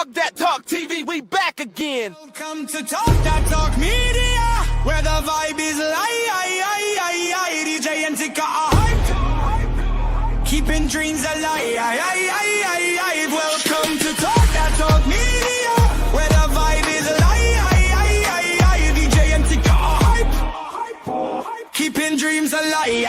Talk That Talk TV, we back again. Welcome to Talk That Talk Media, where the vibe is live. DJ and Tika are hyped, keeping dreams alive. Welcome to Talk That Talk Media, where the vibe is live. DJ and Tika are hyped, keeping dreams alive.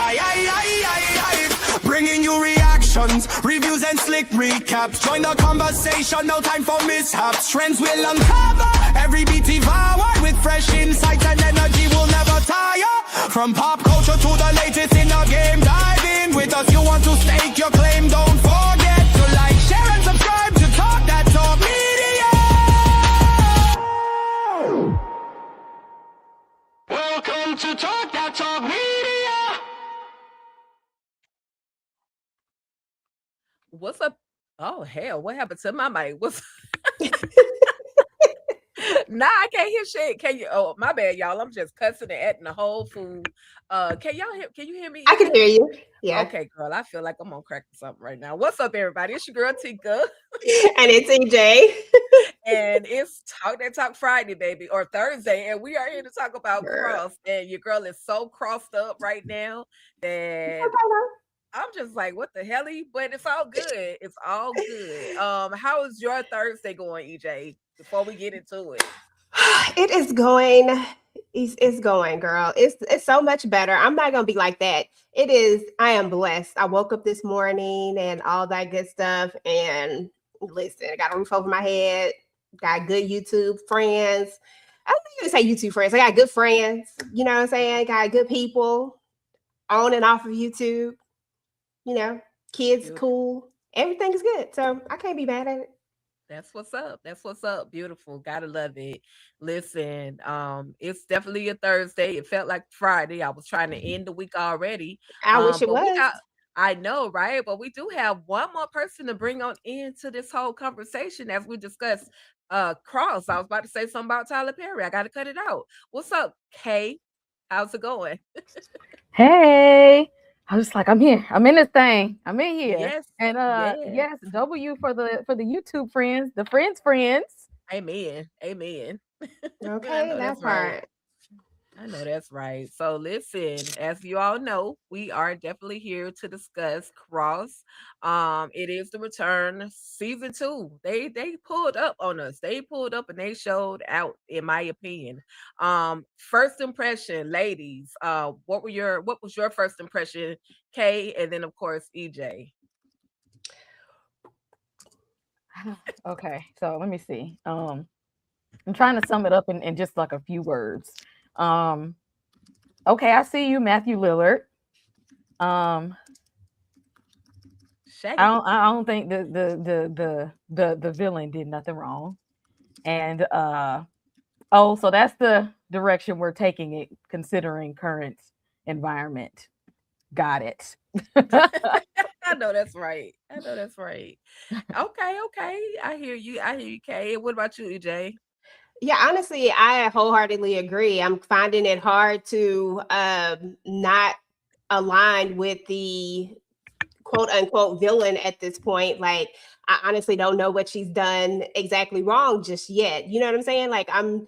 Bringing you reactions, reviews and slick recaps. Join the conversation, no time for mishaps. Trends will uncover, every beat devoured with fresh insights and energy will never tire. From pop culture to the latest in the game, dive in with us. You want to stake your claim, don't forget to like, share and subscribe to Talk That Talk Media. Welcome to Talk That Talk Media. What's up? Oh hell, what happened to my mic? What's Nah, I can't hear shit. Can you? Oh, my bad, y'all. I'm just cussing and acting the whole fool. Can y'all hear? Can you hear me? I can hear you. Yeah. Okay, girl. I feel like I'm on crack or something right now. What's up, everybody? It's your girl Tika, And it's EJ. and it's Talk That Talk Friday, baby, or Thursday, and we are here to talk about Cross. And your girl is so crossed up right now that I'm just like, what the hell? But it's all good. It's all good. How is your Thursday going, EJ? Before we get into it, It is going. It's going, girl. It's so much better. I'm not gonna be like that. It is. I am blessed. I woke up this morning and all that good stuff. And listen, I got a roof over my head. Got good YouTube friends. I don't even say YouTube friends. I got good friends. You know what I'm saying? Got good people on and off of YouTube. You know, kids cool. Everything is good. So I can't be mad at it. that's what's up. That's what's up. Beautiful. Gotta love it. Listen, it's definitely a Thursday. It felt like Friday. I was trying to end the week already. I wish it but we was. got, I know, right? But we do have one more person to bring on into this whole conversation as we discuss Cross. I was about to say something about Tyler Perry. I gotta cut it out. What's up, Kay? How's it going? Hey, I was like, I'm here. I'm in this thing. I'm in here. Yes. And yes. yes, W for the YouTube friends, the friends. Amen. Amen. Okay, that part. I know that's right. So listen, as you all know, we are definitely here to discuss Cross. It is the return season 2. They pulled up on us. They pulled up and they showed out, in my opinion. First impression, ladies. What was your first impression, Kay, and then of course EJ. Okay, so let me see. I'm trying to sum it up in just like a few words. Okay, I see you, Matthew Lillard. I don't think the villain did nothing wrong. And so that's the direction we're taking it, considering current environment. Got it. I know that's right. Okay. I hear you, Kay. What about you, EJ? Yeah, honestly, I wholeheartedly agree. I'm finding it hard to not align with the quote unquote villain at this point. Like, I honestly don't know what she's done exactly wrong just yet. You know what I'm saying? Like, I'm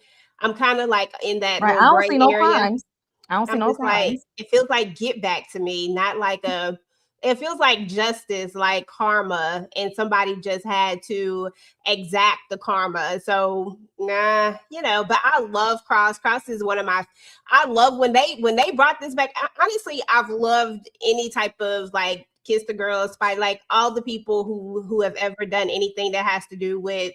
kind of like in that Right. little I don't gray see no area. crimes. I don't see I'm no just like, crimes. it feels like Get Back to me, not like it feels like justice, like karma, and somebody just had to exact the karma. So nah, but I love Cross. Cross is one of I love when they brought this back. Honestly, I've loved any type of like Kiss the Girl, Spy, like all the people who have ever done anything that has to do with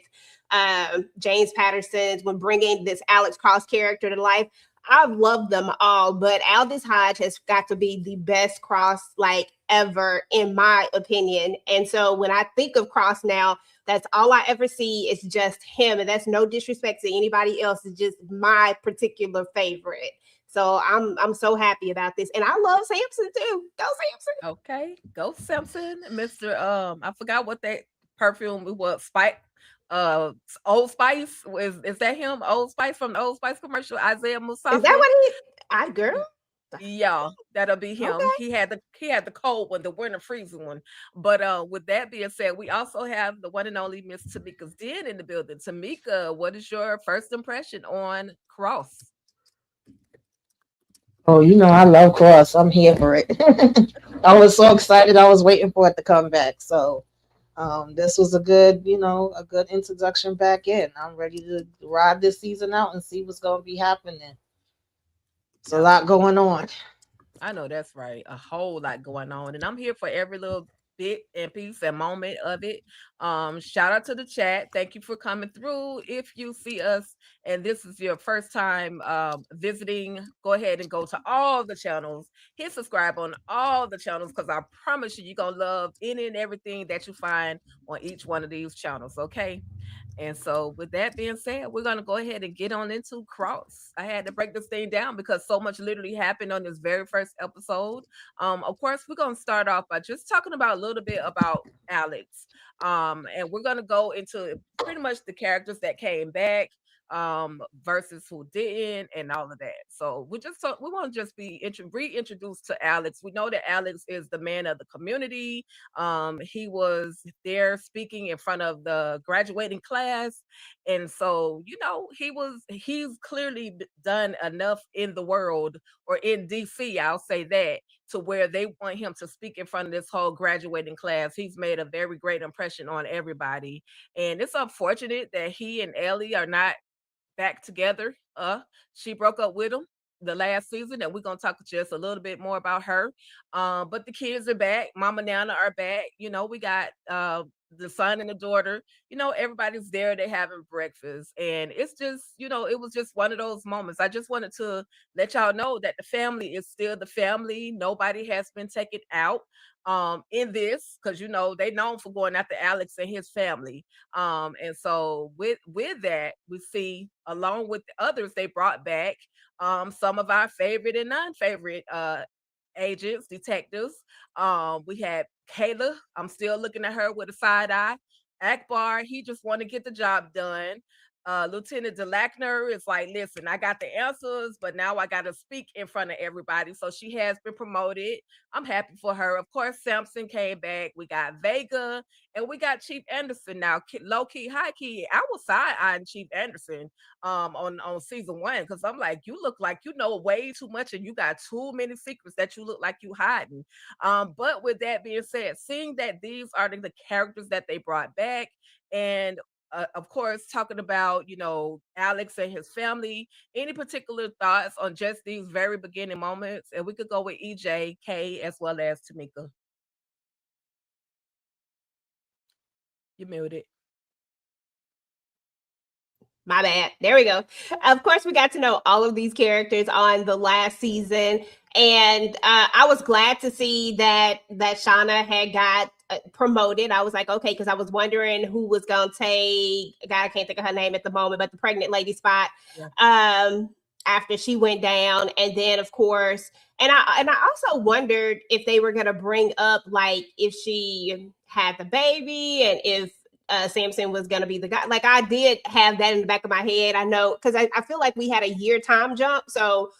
James Patterson's, when bringing this Alex Cross character to life. I've loved them all, but Aldous Hodge has got to be the best Cross like ever, in my opinion. And so when I think of Cross now, that's all I ever see is just him. And that's no disrespect to anybody else. It's just my particular favorite. So I'm so happy about this. And I love Samson too. Go Samson. Okay. Go Samson. Mr. I forgot what that perfume was. Spike. Old Spice, is that him? Old Spice from the Old Spice commercial, Isaiah Mustafa. Is that what girl? Yeah, that'll be him. Okay. He had the cold one, the winter freezing one. But with that being said, we also have the one and only Miss Tamika's Den in the building. Tamika, what is your first impression on Cross? Oh, I love Cross. I'm here for it. I was so excited. I was waiting for it to come back. So, this was a good introduction back in. I'm ready to ride this season out and see what's going to be happening. It's a lot going on. I know that's right. A whole lot going on. And I'm here for every little bit and piece and moment of it. Shout out to the chat. Thank you for coming through. If you see us and this is your first time visiting, go ahead and go to all the channels. Hit subscribe on all the channels because I promise you're gonna love any and everything that you find on each one of these channels. Okay. And so, with that being said, we're going to go ahead and get on into Cross. I had to break this thing down because so much literally happened on this very first episode. Of course, we're going to start off by just talking about a little bit about Alex. And we're going to go into pretty much the characters that came back versus who didn't and all of that. So we want to just be reintroduced to Alex. We know that Alex is the man of the community. He was there speaking in front of the graduating class, and so he's clearly done enough in the world or in DC, I'll say that, to where they want him to speak in front of this whole graduating class. He's made a very great impression on everybody, and it's unfortunate that he and Ellie are not back together. She broke up with him the last season, and we're gonna talk just a little bit more about her. But the kids are back. Mama Nana are back. We got the son and the daughter. Everybody's there. They're having breakfast, and it's just, it was just one of those moments. I just wanted to let y'all know that the family is still the family. Nobody has been taken out in this, because they known for going after Alex and his family. And so with that, we see, along with the others they brought back, some of our favorite and non-favorite agents, detectives. We had Kayla. I'm still looking at her with a side eye. Akbar, he just want to get the job done. Lieutenant DeLackner is like, listen, I got the answers, but now I got to speak in front of everybody. So she has been promoted. I'm happy for her. Of course, Samson came back. We got Vega, and we got Chief Anderson now. Low key, high key. I was side eyeing Chief Anderson on season 1, because I'm like, you look like you know way too much, and you got too many secrets that you look like you hiding. But with that being said, seeing that these are the characters that they brought back, and of course, talking about, Alex and his family. Any particular thoughts on just these very beginning moments? And we could go with EJ, Kay, as well as Tamika. You muted. My bad. There we go. Of course, we got to know all of these characters on the last season, and I was glad to see that Shauna had got promoted. I was like, okay, because I was wondering who was gonna take. God, I can't think of her name at the moment, but the pregnant lady spot. Yeah. After she went down, and then of course, and I also wondered if they were gonna bring up, like, if she had the baby and if Samson was going to be the guy. Like, I did have that in the back of my head. I know, because I feel like we had a year time jump. So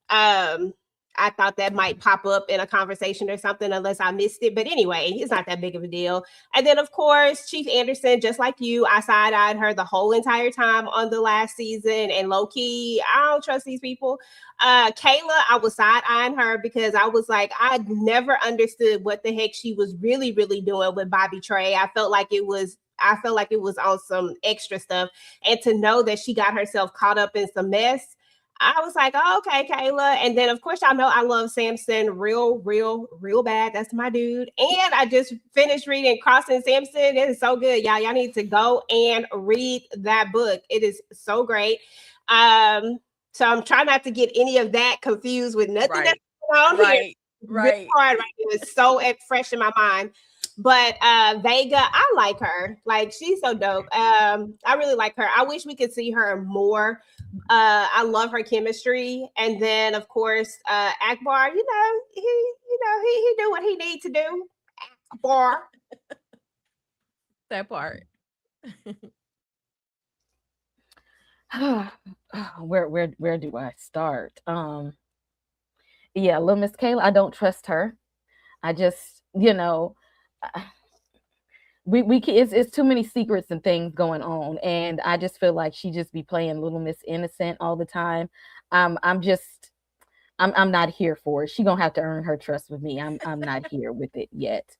I thought that might pop up in a conversation or something, unless I missed it. But anyway, it's not that big of a deal. And then, of course, Chief Anderson, just like you, I side-eyed her the whole entire time on the last season. And low-key, I don't trust these people. Kayla, I was side-eyeing her because I was like, I never understood what the heck she was really, really doing with Bobby Trey. I felt like it was on some extra stuff. And to know that she got herself caught up in some mess, I was like, oh, okay, Kayla. And then, of course, y'all know I love Samson real bad. That's my dude. And I just finished reading Crossing Samson. It is so good, y'all. Y'all need to go and read that book. It is so great. So I'm trying not to get any of that confused with nothing that's going on here. Right. Really hard right now. It's so fresh in my mind. But Vega, I like her. Like, she's so dope. I really like her. I wish we could see her more. I love her chemistry. And then, of course, Akbar, he do what he needs to do. Akbar. That part. Where do I start? yeah, little Miss Kayla, I don't trust her. I just, it's too many secrets and things going on, and I just feel like she just be playing Little Miss Innocent all the time. I'm not here for it. She gonna have to earn her trust with me. I'm not here with it yet.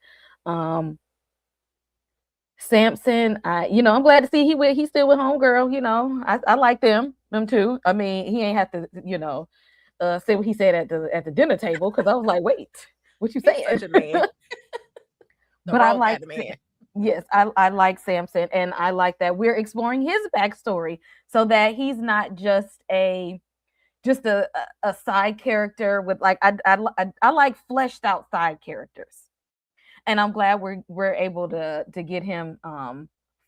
Samson, I'm glad to see he's still with homegirl. I like them too. I mean, he ain't have to, say what he said at the dinner table, because I was like, wait, what you saying? Such a man. But I like man. Yes, I like Samson, and I like that we're exploring his backstory so that he's not just a side character with like I like fleshed out side characters, and I'm glad we're able to get him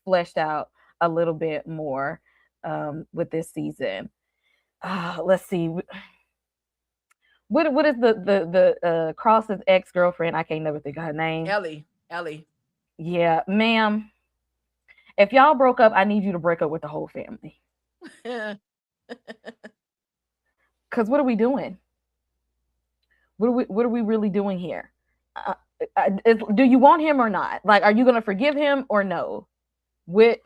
fleshed out a little bit more with this season. Let's see. What is the Cross's ex-girlfriend? I can't never think of her name. Ellie. Yeah, ma'am. If y'all broke up, I need you to break up with the whole family. Because what are we doing? What are we really doing here? Do you want him or not? Like, are you gonna forgive him or no? I'll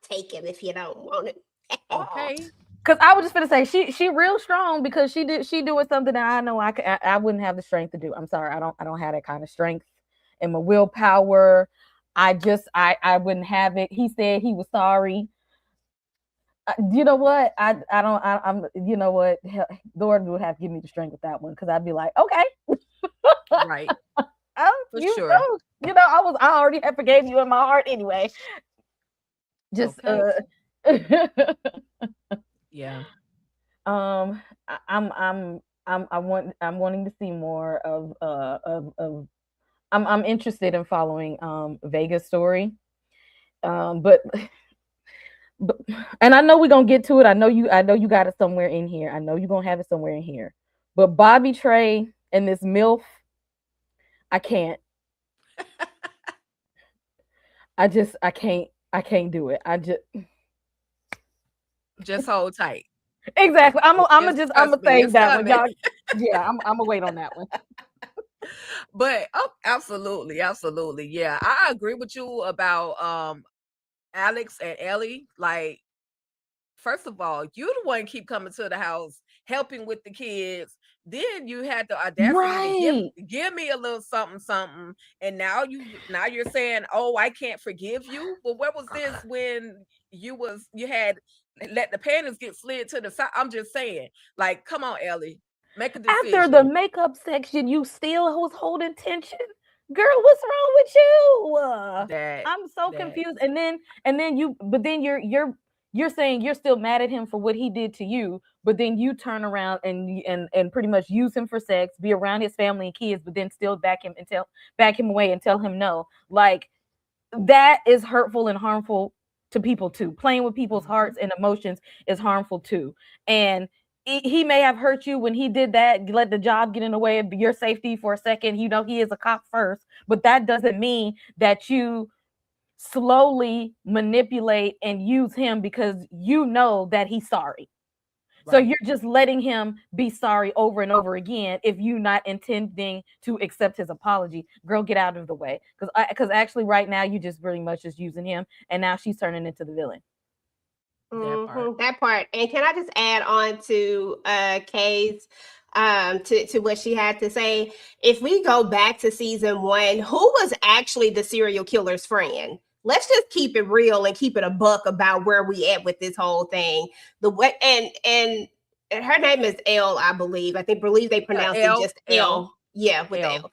take him if you don't want it. Okay. Because I was just gonna say she real strong, because she doing something that I know I wouldn't have the strength to do. I'm sorry, I don't have that kind of strength and my willpower. I wouldn't have it. He said he was sorry. You know what? I'm you know what? Lord would have to give me the strength with that one, because I'd be like, okay. Right. For sure. I already have forgave you in my heart anyway. Just okay. Yeah. I'm wanting to see more of I'm interested in following Vega's story. But and I know we're gonna get to it. I know you got it somewhere in here. I know you're gonna have it somewhere in here. But Bobby Trey and this MILF, I can't. I can't do it. Just hold tight. Exactly. I'm gonna say that one. Y'all, yeah, I'm gonna wait on that one. But absolutely. Yeah, I agree with you about Alex and Ellie. Like, first of all, you the one keep coming to the house helping with the kids. Then you had the audacity to give me a little something, and now you're saying, oh, I can't forgive you. Well, where was this when you had let the panties get slid to the side? I'm just saying, like, come on, Ellie, make a decision. After the makeup section, you still was holding tension. Girl, what's wrong with you? I'm so confused. And then you're saying you're still mad at him for what he did to you, but then you turn around and pretty much use him for sex, be around his family and kids, but then still back him away and tell him no. Like, that is hurtful and harmful to people too. Playing with people's hearts and emotions is harmful too. And he may have hurt you when he did that, let the job get in the way of your safety for a second. He is a cop first, but that doesn't mean that you slowly manipulate and use him because you know that he's sorry. Right. So you're just letting him be sorry over and over again if you're not intending to accept his apology. Girl, get out of the way. Because actually right now you just pretty much just using him, and now she's turning into the villain. That part. And can I just add on to Kay's to what she had to say? If we go back to season 1, who was actually the serial killer's friend? Let's just keep it real and keep it a buck about where we at with this whole thing. And her name is Elle, I believe. I believe they pronounce it just Elle. Yeah, with L.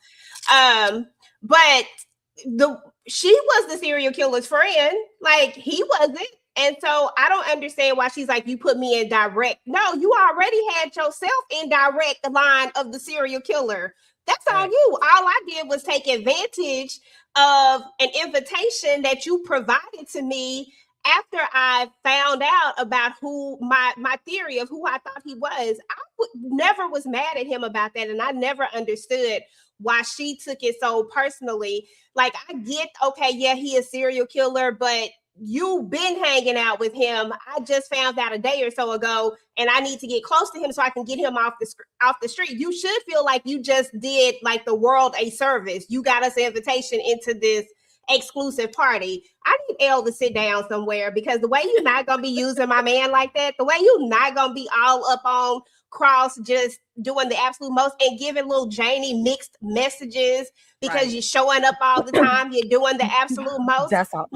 But she was the serial killer's friend. Like, he wasn't. And so I don't understand why she's like, you put me in direct. No, you already had yourself in direct line of the serial killer. That's on you. All I did was take advantage of an invitation that you provided to me after I found out about who my theory of who I thought he was. I never was mad at him about that. And I never understood why she took it so personally. Like, I get, okay, yeah, he is a serial killer, but you've been hanging out with him. I just found out a day or so ago, and I need to get close to him so I can get him off the street. You should feel like you just did like the world a service. You got us an invitation into this exclusive party. I need Elle to sit down somewhere, because the way you're not gonna be using my man like that, the way you're not gonna be all up on Cross just doing the absolute most and giving little Janie mixed messages because you're showing up all the time, you're doing the absolute most. That's all.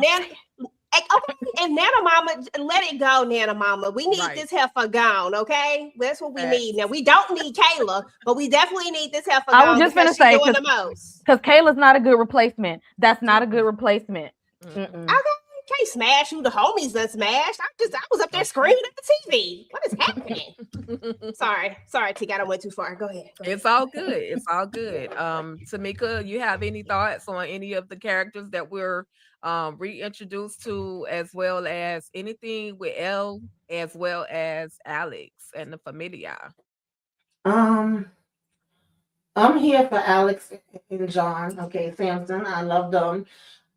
Okay, and Nana Mama, let it go, Nana Mama. We need this heifer gone, okay? That's what we need. Now, we don't need Kayla, but we definitely need this heifer gone. I was just going to say, doing the most. Because Kayla's not a good replacement. That's not a good replacement. Okay, can't smash who the homies done smashed. I was up there screaming at the TV. What is happening? Sorry, Tika, I went too far. Go ahead. It's all good. It's all good. Tamika, you have any thoughts on any of the characters that we're reintroduced to, as well as anything with Elle, as well as Alex and the Familia? I'm here for Alex and John. Okay, Samson, I love them.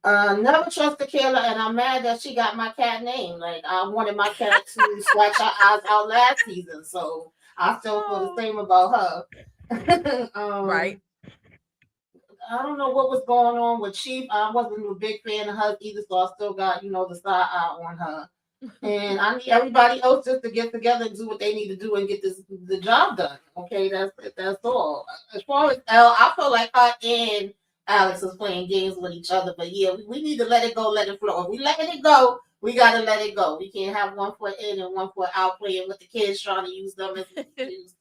Never trusted Kayla, and I'm mad that she got my cat name. Like, I wanted my cat to scratch her eyes out last season, so I still feel the same about her. Right. I don't know what was going on with Chief. I wasn't a big fan of her either, so I still got, the side eye on her. And I need everybody else just to get together and do what they need to do and get the job done. Okay, that's all. As far as Elle, I feel like her and Alex is playing games with each other, but yeah, we need to let it go, let it flow. If we letting it go, we gotta let it go. We can't have one foot in and one foot out playing with the kids, trying to use them as an excuse.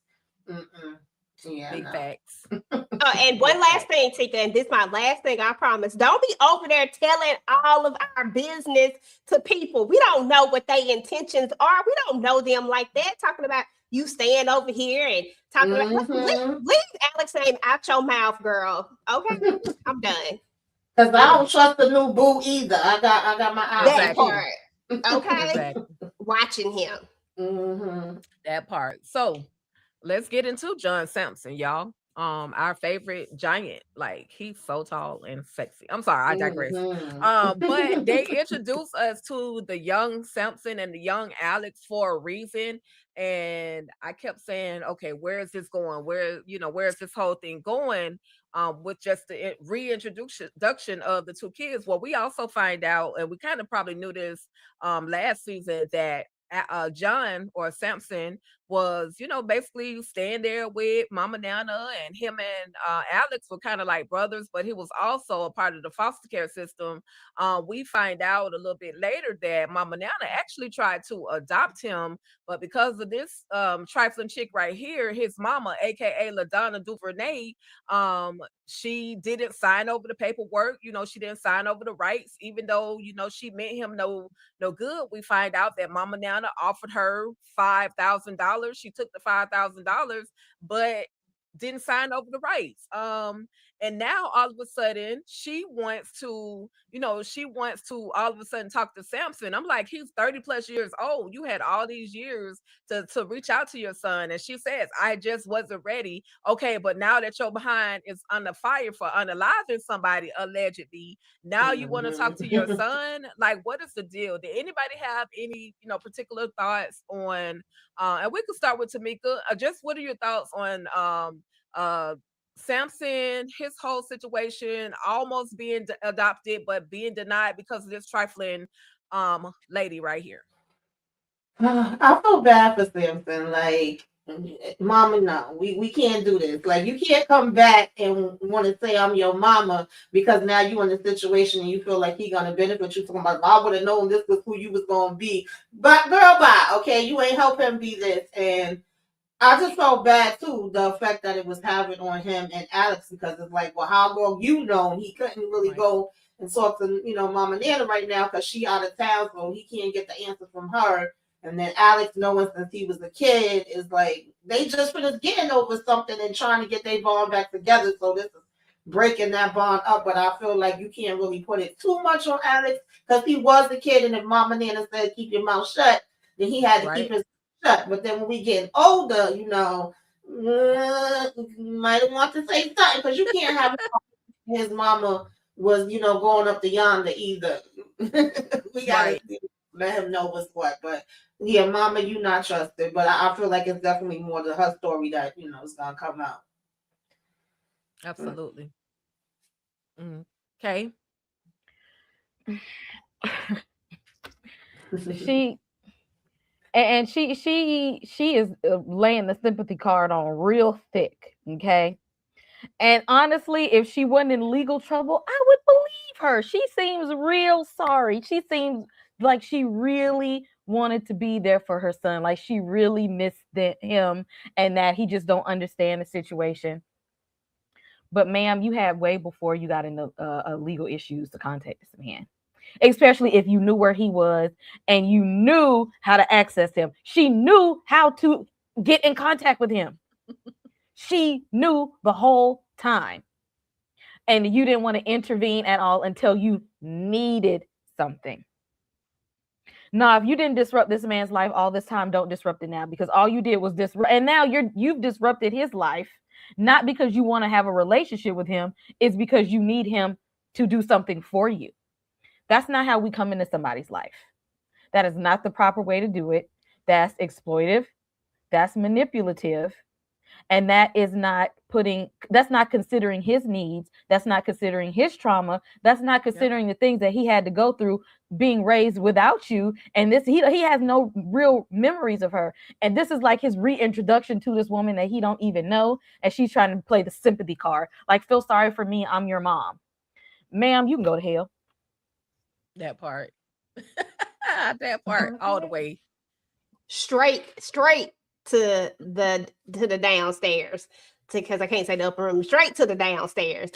Yeah, Big facts. And one last thing, Tika, and this is my last thing, I promise. Don't be over there telling all of our business to people. We don't know what their intentions are. We don't know them like that. Talking about you staying over here and talking about leave Alex name out your mouth, girl. Okay, I'm done. Because I don't trust the new boo either. I got my eyes That part. Okay, Exactly. watching him. That part. So let's get into John Sampson, y'all. Our favorite giant. Like, he's so tall and sexy. I'm sorry, I digress. But they introduced us to the young Sampson and the young Alex for a reason. And I kept saying, okay, where is this going? Where is this whole thing going? With just the reintroduction of the two kids. Well, we also find out, and we kind of probably knew this last season, that John or Sampson was, basically staying there with Mama Nana, and him and Alex were kind of like brothers, but he was also a part of the foster care system. We find out a little bit later that Mama Nana actually tried to adopt him, but because of this trifling chick right here, his mama, aka LaDonna Duvernay, she didn't sign over the paperwork. She didn't sign over the rights, even though she meant him no good. We find out that Mama Nana offered her $5,000. She took the $5,000, but didn't sign over the rights. And now all of a sudden she wants to all of a sudden talk to Sampson. I'm like, he's 30 plus years old. You had all these years to reach out to your son. And she says, I just wasn't ready. Okay, but now that your behind is under fire for unaliving somebody, allegedly, now you want to talk to your son? Like, what is the deal? Did anybody have any, particular thoughts on, and we could start with Tamika. Just what are your thoughts on Sampson, his whole situation, almost being adopted, but being denied because of this trifling lady right here? I feel bad for Sampson. Like, Mama, no, we can't do this. Like, you can't come back and want to say I'm your mama because now you in a situation and you feel like he gonna benefit you. Talking about, I would have known this was who you was gonna be. But girl, bye. Okay, you ain't help him be this. And I just felt bad too, the effect that it was having on him and Alex, because it's like, well, how long he couldn't really go and talk to Mama Nana right now because she out of town, so he can't get the answer from her. And then Alex, knowing since he was a kid, is like they just finished getting over something and trying to get their bond back together. So this is breaking that bond up. But I feel like you can't really put it too much on Alex because he was a kid, and if Mama Nana said keep your mouth shut, then he had to keep his shut. But then when we get older, you might want to say something because you can't have his mama was going up to yonder either. We gotta let him know what's what. But yeah, Mama, you not trusted. But I feel like it's definitely more to her story that is gonna come out. Absolutely. Okay. She and she is laying the sympathy card on real thick. Okay. And honestly, if she wasn't in legal trouble, I would believe her. She seems real sorry. She seems like she really wanted to be there for her son. Like she really missed him and that he just don't understand the situation. But ma'am, you had way before you got into legal issues to contact this man. Especially if you knew where he was and you knew how to access him. She knew how to get in contact with him. She knew the whole time. And you didn't want to intervene at all until you needed something. Now, if you didn't disrupt this man's life all this time, don't disrupt it now, because all you did was disrupt. And now you've disrupted his life, not because you want to have a relationship with him. It's because you need him to do something for you. That's not how we come into somebody's life. That is not the proper way to do it. That's exploitive. That's manipulative. And that's not considering his needs. That's not considering his trauma. That's not considering the things that he had to go through being raised without you. And he has no real memories of her. And this is like his reintroduction to this woman that he don't even know. And she's trying to play the sympathy card. Like, feel sorry for me. I'm your mom. Ma'am, you can go to hell. That part. That part all the way. Straight to the downstairs, because I can't say the upper room. Straight to the downstairs.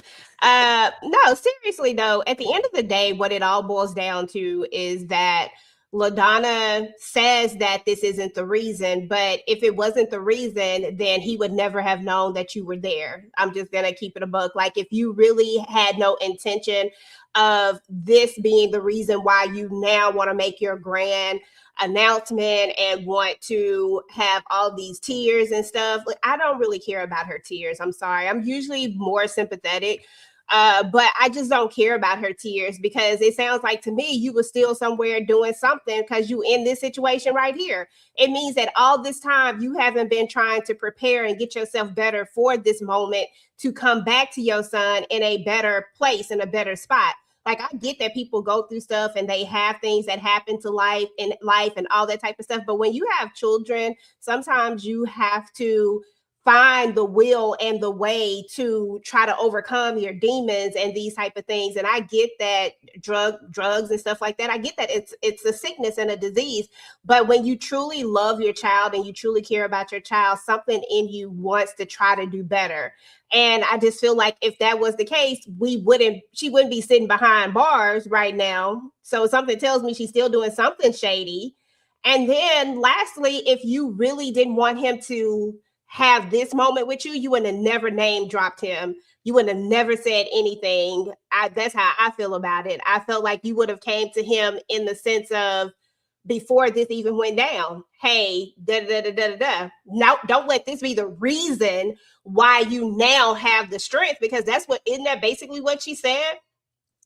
No, seriously though, at the end of the day, what it all boils down to is that LaDonna says that this isn't the reason, but if it wasn't the reason, then he would never have known that you were there. I'm just gonna keep it a buck. Like, if you really had no intention of this being the reason why you now want to make your grand announcement and want to have all these tears and stuff, like, I don't really care about her tears. I'm sorry. I'm usually more sympathetic, but I just don't care about her tears, because it sounds like to me you were still somewhere doing something, because you in this situation right here. It means that all this time you haven't been trying to prepare and get yourself better for this moment to come back to your son in a better place, in a better spot. Like, I get that people go through stuff and they have things that happen to life and all that type of stuff. But when you have children, sometimes you have to find the will and the way to try to overcome your demons and these type of things. And I get that drugs and stuff like that, I get that it's a sickness and a disease. But when you truly love your child and you truly care about your child, something in you wants to try to do better. And I just feel like if that was the case, she wouldn't be sitting behind bars right now. So something tells me she's still doing something shady. And then lastly, if you really didn't want him to have this moment with you, you wouldn't have never name dropped him. You wouldn't have never said anything. That's how I feel about it. I felt like you would have came to him in the sense of, before this even went down, hey, Now, don't let this be the reason why you now have the strength, because isn't that basically what she said?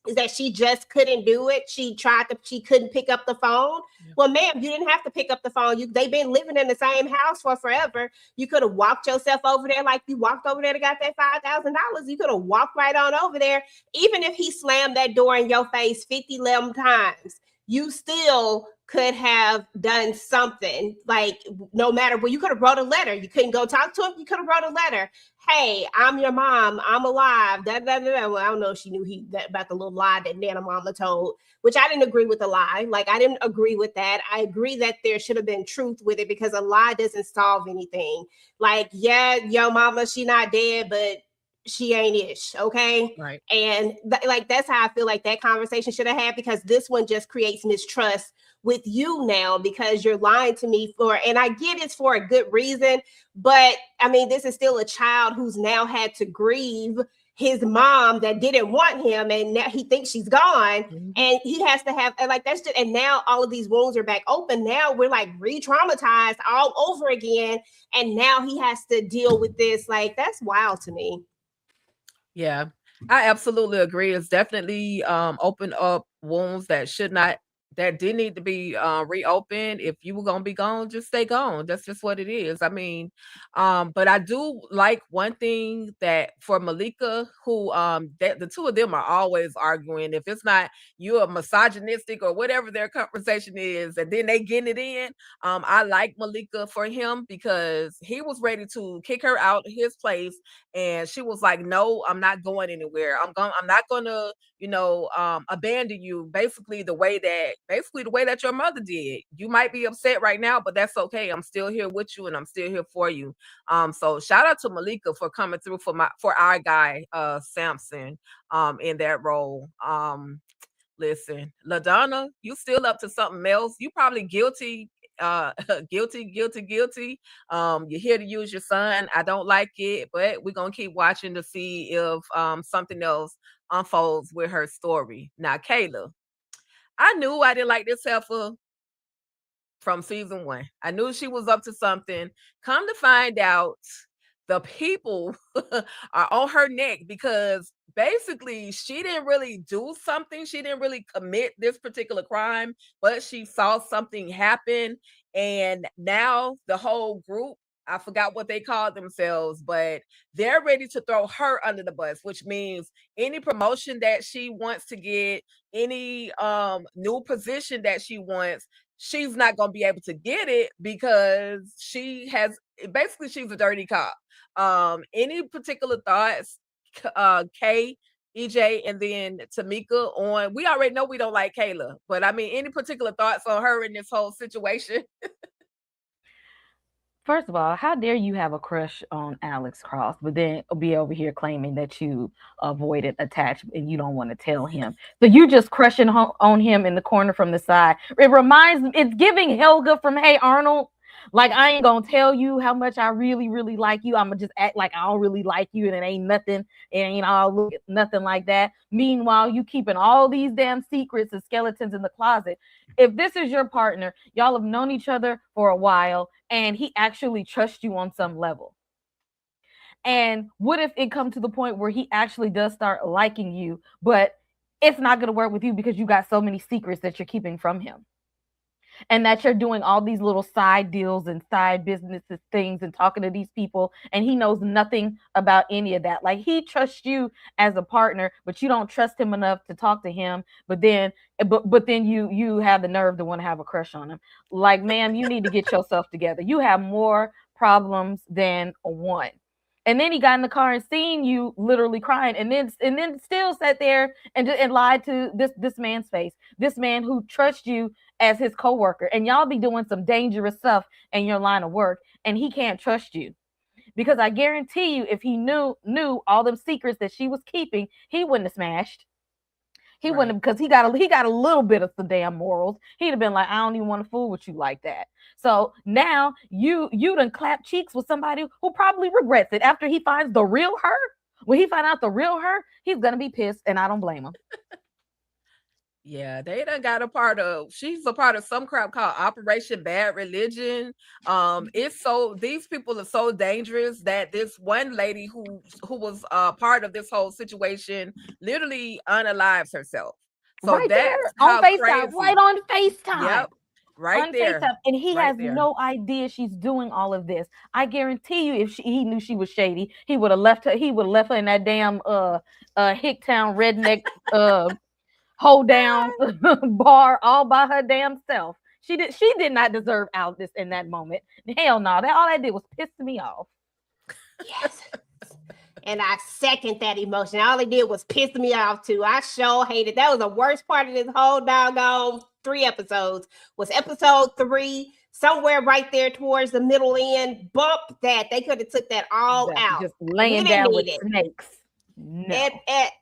Is that she just couldn't do it. She couldn't pick up the phone. Yeah. Well, ma'am, you didn't have to pick up the phone. They've been living in the same house for forever. You could have walked yourself over there like you walked over there to got that $5,000. You could have walked right on over there. Even if he slammed that door in your face 50 times, you still could have done something. Like, no matter what, you could have wrote a letter. You couldn't go talk to him. You could have wrote a letter. Hey, I'm your mom. I'm alive. Well, I don't know if she knew about the little lie that Nana Mama told, which I didn't agree with the lie. Like, I didn't agree with that. I agree that there should have been truth with it, because a lie doesn't solve anything. Like, yeah, your mama, she not dead, but she ain't ish, okay? Right. And that's how I feel like that conversation should have had, because this one just creates mistrust with you now, because you're lying to me and I get it's for a good reason, but I mean, this is still a child who's now had to grieve his mom that didn't want him, and now he thinks she's gone, and he has to have, like, that's just, and now all of these wounds are back open. Now we're like re-traumatized all over again, and now he has to deal with this. Like, that's wild to me. Yeah, I absolutely agree. It's definitely opened up wounds that that did need to be reopened. If you were gonna be gone, just stay gone. That's just what it is. I mean, but I do like one thing that for Malika, who that the two of them are always arguing. If it's not you're misogynistic or whatever their conversation is, and then they getting it in. I like Malika for him because he was ready to kick her out of his place, and she was like, "No, I'm not going anywhere. I'm not gonna, abandon you." Basically, the way that your mother did. You might be upset right now, but that's okay. I'm still here with you, and I'm still here for you. So shout out to Malika for coming through for our guy, Samson, in that role. Listen, LaDonna, you still up to something else. You probably guilty, guilty. You're here to use your son. I don't like it, but we're gonna keep watching to see if something else unfolds with her story. Now, Kayla, I knew I didn't like this heifer from season 1. I knew she was up to something. Come to find out, the people are on her neck because basically she didn't really do something. She didn't really commit this particular crime, but she saw something happen. And now the whole group, I forgot what they called themselves, but they're ready to throw her under the bus, which means any promotion that she wants to get, any new position that she wants, she's not going to be able to get it because she's a dirty cop. Any particular thoughts, Kay, EJ, and then Tamika on? We already know we don't like Kayla, but I mean, any particular thoughts on her in this whole situation? First of all, how dare you have a crush on Alex Cross, but then be over here claiming that you avoided attachment and you don't want to tell him. So you just crushing on him in the corner from the side. It's giving Helga from Hey Arnold. Like, I ain't gonna tell you how much I really, really like you. I'm gonna just act like I don't really like you, and it ain't nothing. It ain't all nothing like that. Meanwhile, you keeping all these damn secrets and skeletons in the closet. If this is your partner, y'all have known each other for a while, and he actually trusts you on some level. And what if it comes to the point where he actually does start liking you, but it's not gonna work with you because you got so many secrets that you're keeping from him? And that you're doing all these little side deals and side businesses things and talking to these people, and he knows nothing about any of that. Like, he trusts you as a partner, but you don't trust him enough to talk to him. But then you have the nerve to want to have a crush on him. Like, ma'am, you need to get yourself together. You have more problems than one. And then he got in the car and seen you literally crying, and then still sat there and lied to this man's face. This man who trusts you as his coworker, and y'all be doing some dangerous stuff in your line of work, and he can't trust you. Because I guarantee you, if he knew all them secrets that she was keeping, he wouldn't have smashed. He wouldn't have, because he got a little bit of some damn morals. He'd have been like, I don't even want to fool with you like that. So now you done clap cheeks with somebody who probably regrets it after he finds the real her. When he find out the real her, he's gonna be pissed, and I don't blame him. Yeah, they done got she's a part of some crap called Operation Bad Religion. These people are so dangerous that this one lady who was part of this whole situation literally unalives herself. So right that's there on FaceTime, right on FaceTime. Yep. Right on there. FaceTime. And he right has there. no idea she's doing all of this. I guarantee you, if he knew she was shady, he would have left her. He would have left her in that damn Hicktown redneck hold down bar all by her damn self. She did not deserve Alice in that moment. Hell no. All that did was piss me off. Yes. And I second that emotion. All it did was piss me off too. I sure hated. That was the worst part of this whole doggone 3 episodes. Was episode 3, somewhere right there towards the middle end. Bump that. They could have took that all out. Just laying down with snakes. No.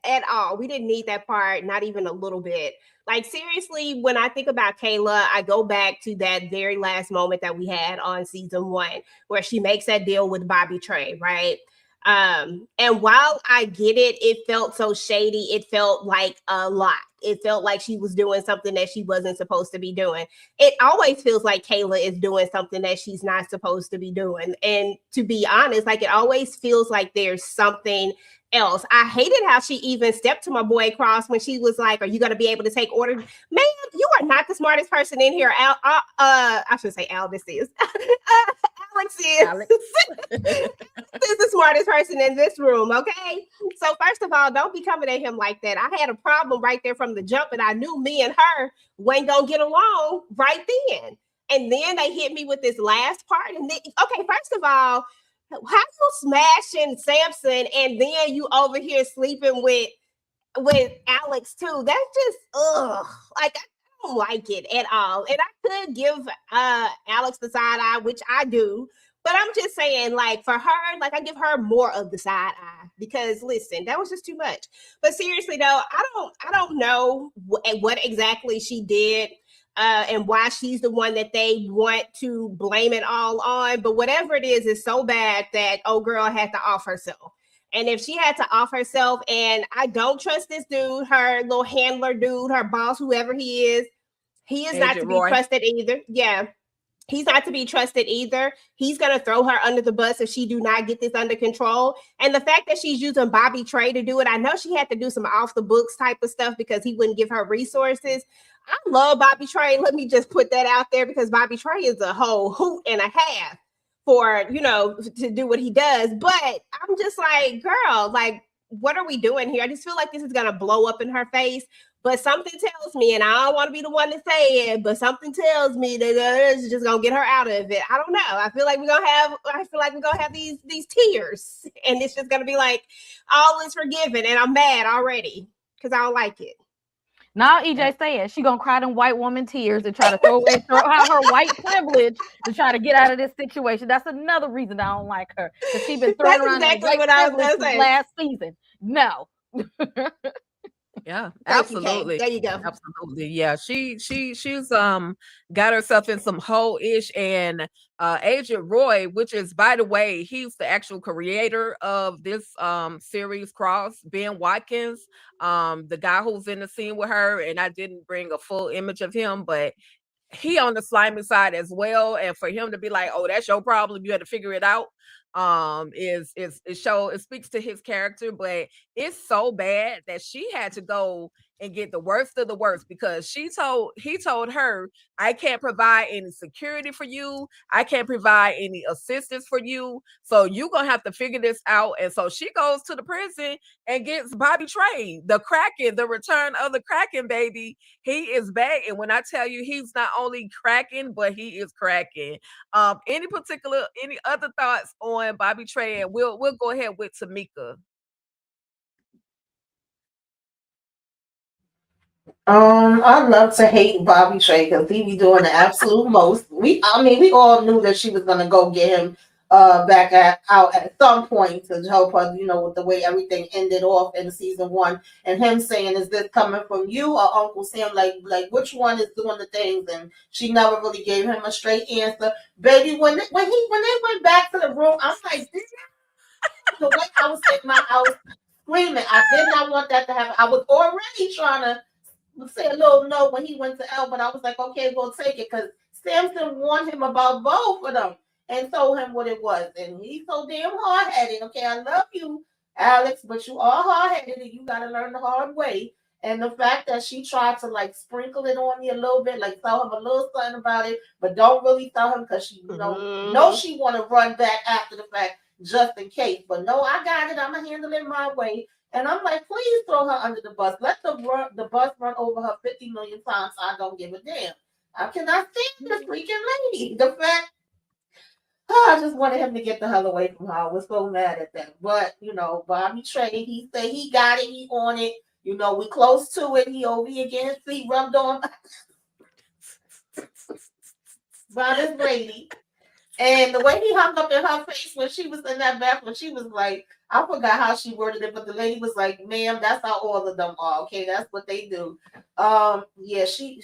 At all. We didn't need that part, not even a little bit. Like, seriously, when I think about Kayla, I go back to that very last moment that we had on season 1 where she makes that deal with Bobby Trey, right? And while I get it, it felt so shady. It felt like a lot. It felt like she was doing something that she wasn't supposed to be doing. It always feels like Kayla is doing something that she's not supposed to be doing. And to be honest, like it always feels like there's something else. I hated how she even stepped to my boy Cross when she was like, "Are you going to be able to take orders?" Man, you are not the smartest person in here. I should say Albus is. Alex is. Alex. Is the smartest person in this room, okay? So first of all, don't be coming at him like that. I had a problem right there from the jump, and I knew me and her wasn't gonna get along right then. And then they hit me with this last part. And then, okay, first of all, how you smashing Samson and then you over here sleeping with Alex too? That's just like I don't like it at all. And I could give Alex the side eye, which I do. But I'm just saying, like, for her, like, I give her more of the side eye because, listen, that was just too much. But seriously, though, I don't know what exactly she did and why she's the one that they want to blame it all on. But whatever it is so bad that old girl had to off herself. And if she had to off herself, and I don't trust this dude, her little handler dude, her boss, whoever he is not to be trusted either. Yeah. He's not to be trusted either. He's going to throw her under the bus if she do not get this under control. And the fact that she's using Bobby Trey to do it, I know she had to do some off the books type of stuff because he wouldn't give her resources. I love Bobby Trey. Let me just put that out there because Bobby Trey is a whole hoot and a half for, to do what he does. But I'm just like, girl, like, what are we doing here? I just feel like this is going to blow up in her face. But something tells me, and I don't want to be the one to say it, but something tells me that it's just gonna get her out of it. I don't know. I feel like we're gonna have these tears, and it's just gonna be like all is forgiven, and I'm mad already because I don't like it. Now EJ said she gonna cry them white woman tears and try to throw out her white privilege to try to get out of this situation. That's another reason I don't like her because she's been throwing around exactly what I was gonna say last season. No. Yeah, absolutely. There you go. Absolutely. Yeah. She's got herself in some hole ish, and Agent Roy, which is, by the way, he's the actual creator of this series, Cross, Ben Watkins, the guy who's in the scene with her, and I didn't bring a full image of him, but he on the slimy side as well. And for him to be like, "Oh, that's your problem, you had to figure it out," it speaks to his character. But it's so bad that she had to go and get the worst of the worst because he told her, "I can't provide any security for you, I can't provide any assistance for you, so you're gonna have to figure this out." And so she goes to the prison and gets Bobby Trey, the Kraken, the return of the Kraken, baby. He is back, and when I tell you he's not only cracking, but he is cracking. Any other thoughts on Bobby Trey? And we'll go ahead with Tamika. I love to hate Bobby Trey because he be doing the absolute most. We all knew that she was gonna go get him out at some point to help her, with the way everything ended off in season 1, and him saying, "Is this coming from you or Uncle Sam? Like which one is doing the things?" And she never really gave him a straight answer. Baby, when they went back to the room, I'm like, the way I was sitting, I was screaming. I did not want that to happen. I was already trying to say a little no when he went to L, but I was like, okay, we'll take it because Samson warned him about both of them and told him what it was. And he's so damn hard-headed. Okay, I love you, Alex, but you are hard-headed and you got to learn the hard way. And the fact that she tried to sprinkle it on me a little bit, tell him a little something about it, but don't really tell him because she knows she want to run back after the fact just in case. But no, I got it. I'm going to handle it my way. And I'm like, please throw her under the bus. Let the bus run over her 50 million times. I don't give a damn. I cannot stand this freaking lady. The fact, I just wanted him to get the hell away from her. I was so mad at that. But, Bobby Trey, he said he got it. He on it. We close to it. He over here getting his feet rubbed on by this lady. And the way he hung up in her face when she was in that bathroom, she was like, I forgot how she worded it, but the lady was like, "Ma'am, that's how all of them are. Okay, that's what they do." Yeah, she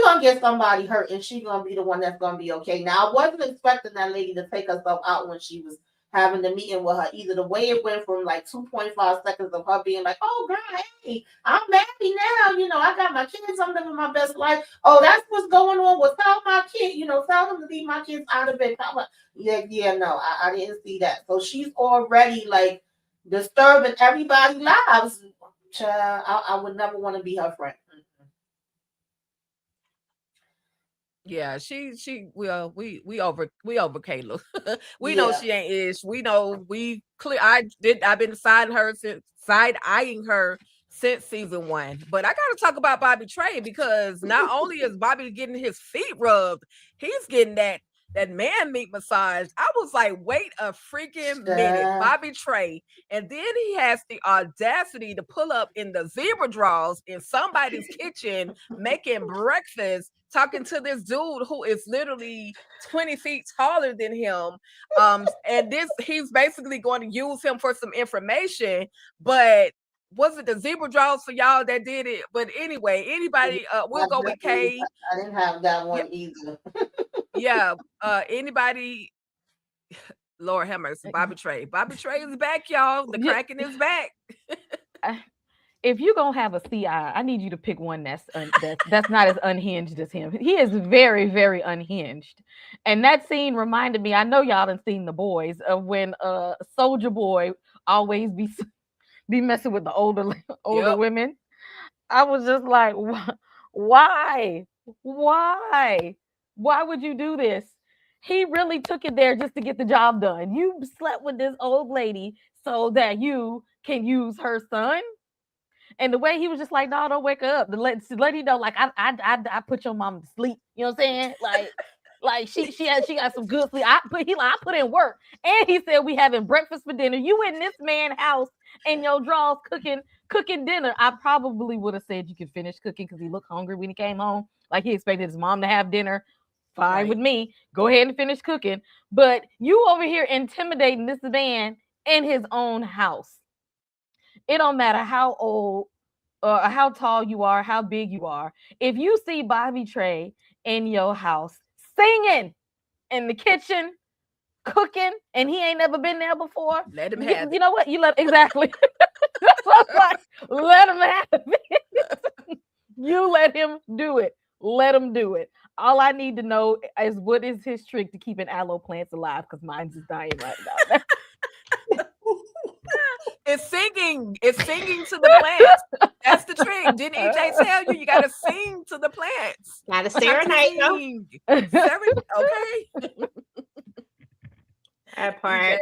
gonna get somebody hurt, and she gonna be the one that's gonna be okay. Now, I wasn't expecting that lady to take herself out when she was having the meeting with her. Either the way it went from like 2.5 seconds of her being like, "Oh girl, hey, I'm happy now. You know, I got my kids. I'm living my best life. Oh, that's what's going on. Well, tell my kid, you know, tell them to leave my kids out of it." Yeah, no, I didn't see that. So she's already like disturbing everybody's lives. Child, I would never want to be her friend. Yeah, we over Kayla. We know she ain't ish. We know I've been side eyeing her since season 1. But I gotta talk about Bobby Trey, because not only is Bobby getting his feet rubbed, he's getting that man meat massage. I was like, wait a freaking minute, Bobby Trey. And then he has the audacity to pull up in the zebra draws in somebody's kitchen, making breakfast, talking to this dude who is literally 20 feet taller than him. And he's basically going to use him for some information, but was it the zebra draws for y'all that did it? But anyway, anybody, we'll go with Kay. I didn't have that one either. Yeah. Anybody? Lord have mercy. Bobby Trey. Bobby Trey is back, y'all. The Kraken is back. If you're gonna have a CI, I need you to pick one that's not as unhinged as him. He is very, very unhinged. And that scene reminded me, I know y'all done seen The Boys, of when Soldier Boy always be messing with the older women. I was just like, why would you do this? He really took it there just to get the job done. You slept with this old lady so that you can use her son. And the way he was just like, no, don't wake her up. To let you know, like, I put your mom to sleep. You know what I'm saying? Like she got some good sleep. I put in work. And he said we having breakfast for dinner. You in this man's house and your drawers cooking dinner. I probably would have said you can finish cooking because he looked hungry when he came home. Like he expected his mom to have dinner. Fine with me. Go ahead and finish cooking. But you over here intimidating this man in his own house. It don't matter how old or how tall you are, how big you are. If you see Bobby Trey in your house singing in the kitchen, cooking, and he ain't never been there before, let him have it. You know what? Exactly. That's what I'm like. Let him have it. You let him do it. Let him do it. All I need to know is what is his trick to keeping aloe plants alive, because mine's is dying right now. It's singing to the plants. That's the trick. Didn't EJ tell you? You gotta sing to the plants. Gotta serenade them. Okay. That part.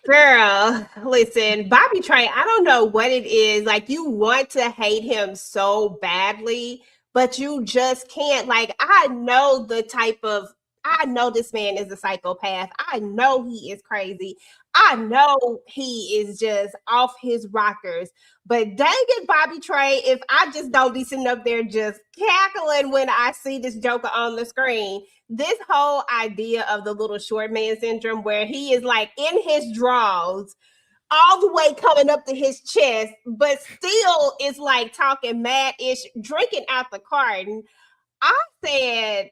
Girl, listen, Bobby Trey, I don't know what it is. Like, you want to hate him so badly, but you just can't. Like, I know this man is a psychopath. I know he is crazy. I know he is just off his rockers. But dang it, Bobby Trey, if I just don't be sitting up there just cackling when I see this Joker on the screen, this whole idea of the little short man syndrome, where he is like in his drawers, all the way coming up to his chest, but still is like talking mad-ish, drinking out the carton. I said,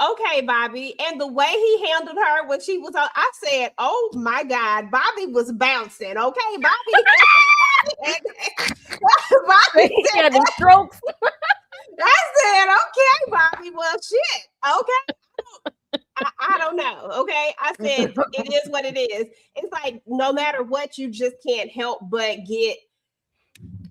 okay, Bobby. And the way he handled her when she was on, I said, oh my God, Bobby was bouncing. Okay, Bobby. Bobby had the strokes. I said, okay, Bobby. Well, shit. Okay. I don't know. Okay. I said, it is what it is. It's like, no matter what, you just can't help but get,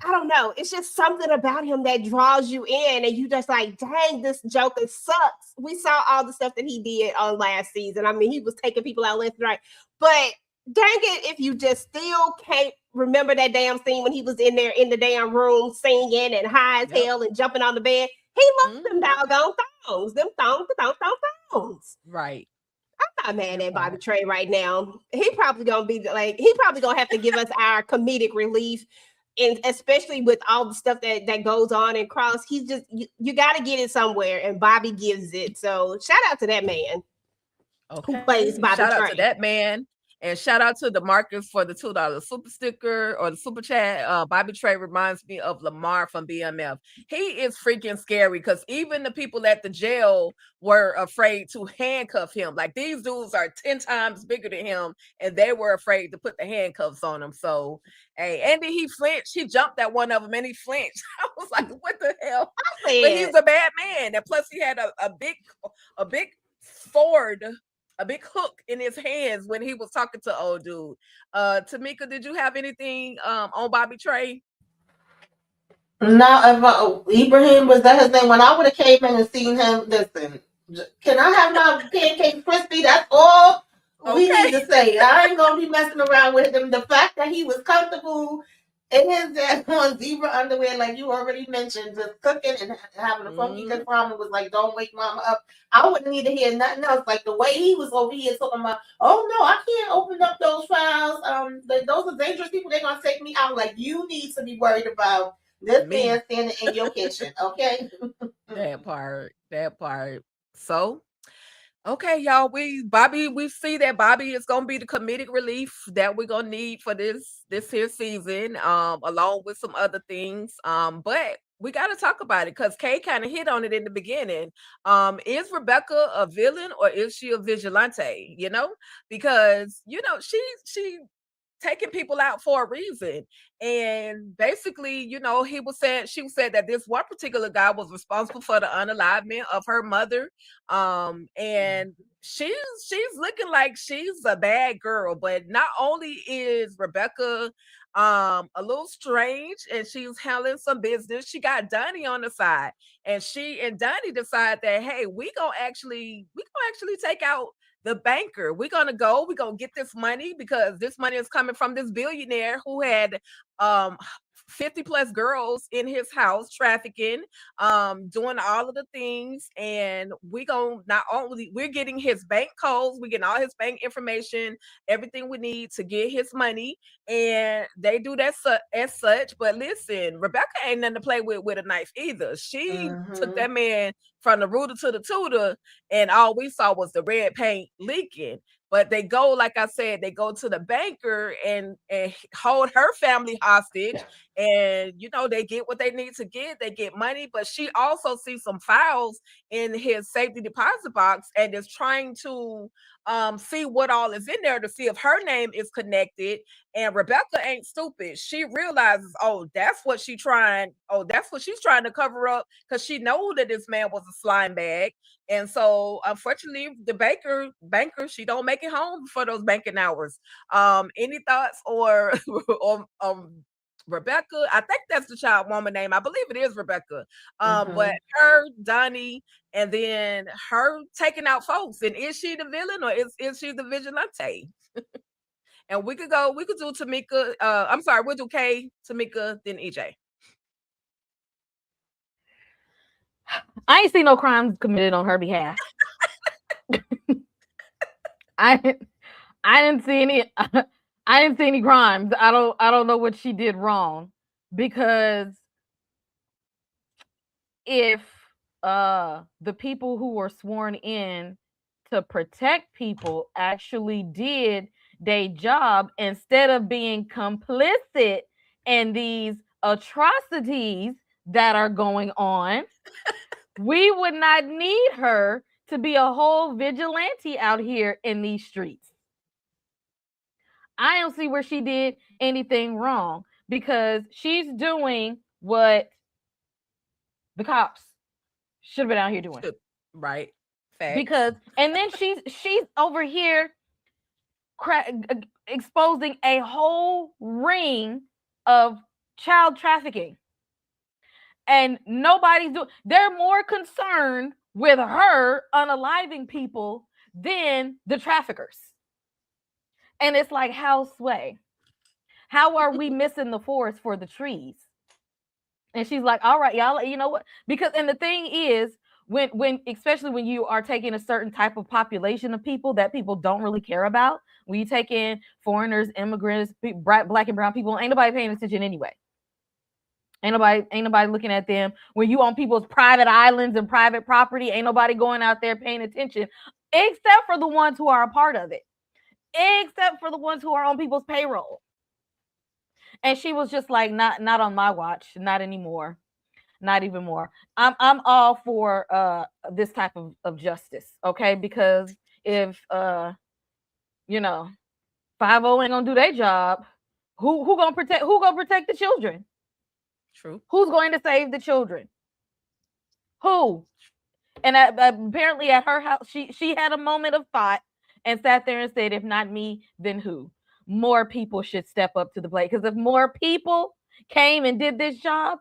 I don't know. It's just something about him that draws you in, and you just like, dang, this Joker sucks. We saw all the stuff that he did on last season. I mean, he was taking people out left and right. But dang it, if you just still can't remember that damn scene when he was in there in the damn room singing and high as hell and jumping on the bed. He loves them doggone thongs. Them thongs. Right. I'm not mad at Bobby Trey right now. He probably gonna have to give us our comedic relief. And especially with all the stuff that goes on in Cross, he's just, you got to get it somewhere, and Bobby gives it. So shout out to that man. Okay. Who plays Bobby Shout Trey. out to that man And shout out to DeMarcus for the $2 super sticker or the super chat. Bobby Trey reminds me of Lamar from BMF. He is freaking scary because even the people at the jail were afraid to handcuff him. Like these dudes are 10 times bigger than him, and they were afraid to put the handcuffs on him. So, hey, and then he flinched. He jumped at one of them and he flinched. I was like, what the hell? But he's a bad man. And plus, he had a big sword, a big hook in his hands when he was talking to old dude. Tamika, did you have anything on Bobby Trey? No, Ibrahim, was that his name? When I would have came in and seen him, listen, can I have my pancake crispy? That's all we need to say. I ain't gonna be messing around with him. The fact that he was comfortable in his on zebra underwear, like you already mentioned, just cooking and having a funky good problem was like, don't wake mama up. I wouldn't need to hear nothing else. Like the way he was over here talking about, oh no, I can't open up those files. Those are dangerous people. They're gonna take me out. Like you need to be worried about this man standing in your kitchen, okay? That part. So, okay, y'all. We see that Bobby is gonna be the comedic relief that we're gonna need for this here season, along with some other things. But we gotta talk about it because Kay kind of hit on it in the beginning. Is Rebecca a villain or is she a vigilante? You know, because she taking people out for a reason. And basically, she was said that this one particular guy was responsible for the unalivement of her mother. And she's looking like she's a bad girl, but not only is Rebecca a little strange and she's handling some business, she got Donnie on the side. And she and Donnie decide that, hey, we gonna actually take out the banker. We're gonna get this money because this money is coming from this billionaire who had 50 plus girls in his house trafficking, doing all of the things. And we're getting his bank codes, we're getting all his bank information, everything we need to get his money. And they do that as such. But listen, Rebecca ain't nothing to play with a knife either. She took that man from the rooter to the tutor, and all we saw was the red paint leaking. But they go, like I said, they go to the banker and hold her family hostage. And, they get what they need to get. They get money. But she also sees some files in his safety deposit box and is trying to see what all is in there to see if her name is connected. And Rebecca ain't stupid. She realizes, that's what she's trying to cover up, because she knows that this man was a slime bag. And so, unfortunately, the banker, she don't make it home for those banking hours. Any thoughts or Rebecca? I think that's the child woman name. I believe it is Rebecca. But her, Donnie, and then her taking out folks. And is she the villain or is she the vigilante? And we could do Tamika. I'm sorry, we'll do Kay, Tamika, then EJ. I ain't seen no crimes committed on her behalf. I didn't see any. I didn't see any crimes. I don't know what she did wrong, because if the people who were sworn in to protect people actually did their job instead of being complicit in these atrocities that are going on, we would not need her to be a whole vigilante out here in these streets. I don't see where she did anything wrong, because she's doing what the cops should have been out here doing. Right. Facts. Because, and then she's over here exposing a whole ring of child trafficking. And they're more concerned with her unaliving people than the traffickers. And it's like, how are we missing the forest for the trees? And she's like, all right, y'all, you know what? Because, and the thing is, when especially when you are taking a certain type of population of people that people don't really care about, when you take in foreigners, immigrants, black and brown people, ain't nobody paying attention anyway. Ain't nobody looking at them. When you on people's private islands and private property, ain't nobody going out there paying attention, except for the ones who are a part of it. except for the ones who are on people's payroll. And she was just like, not on my watch, not anymore, not even more. I'm all for this type of justice, okay? Because if 5-0 ain't gonna do their job, who gonna protect the children? True. Who's going to save the children? Who? And apparently at her house, she had a moment of thought and sat there and said, if not me, then who? More people should step up to the plate. Because if more people came and did this job,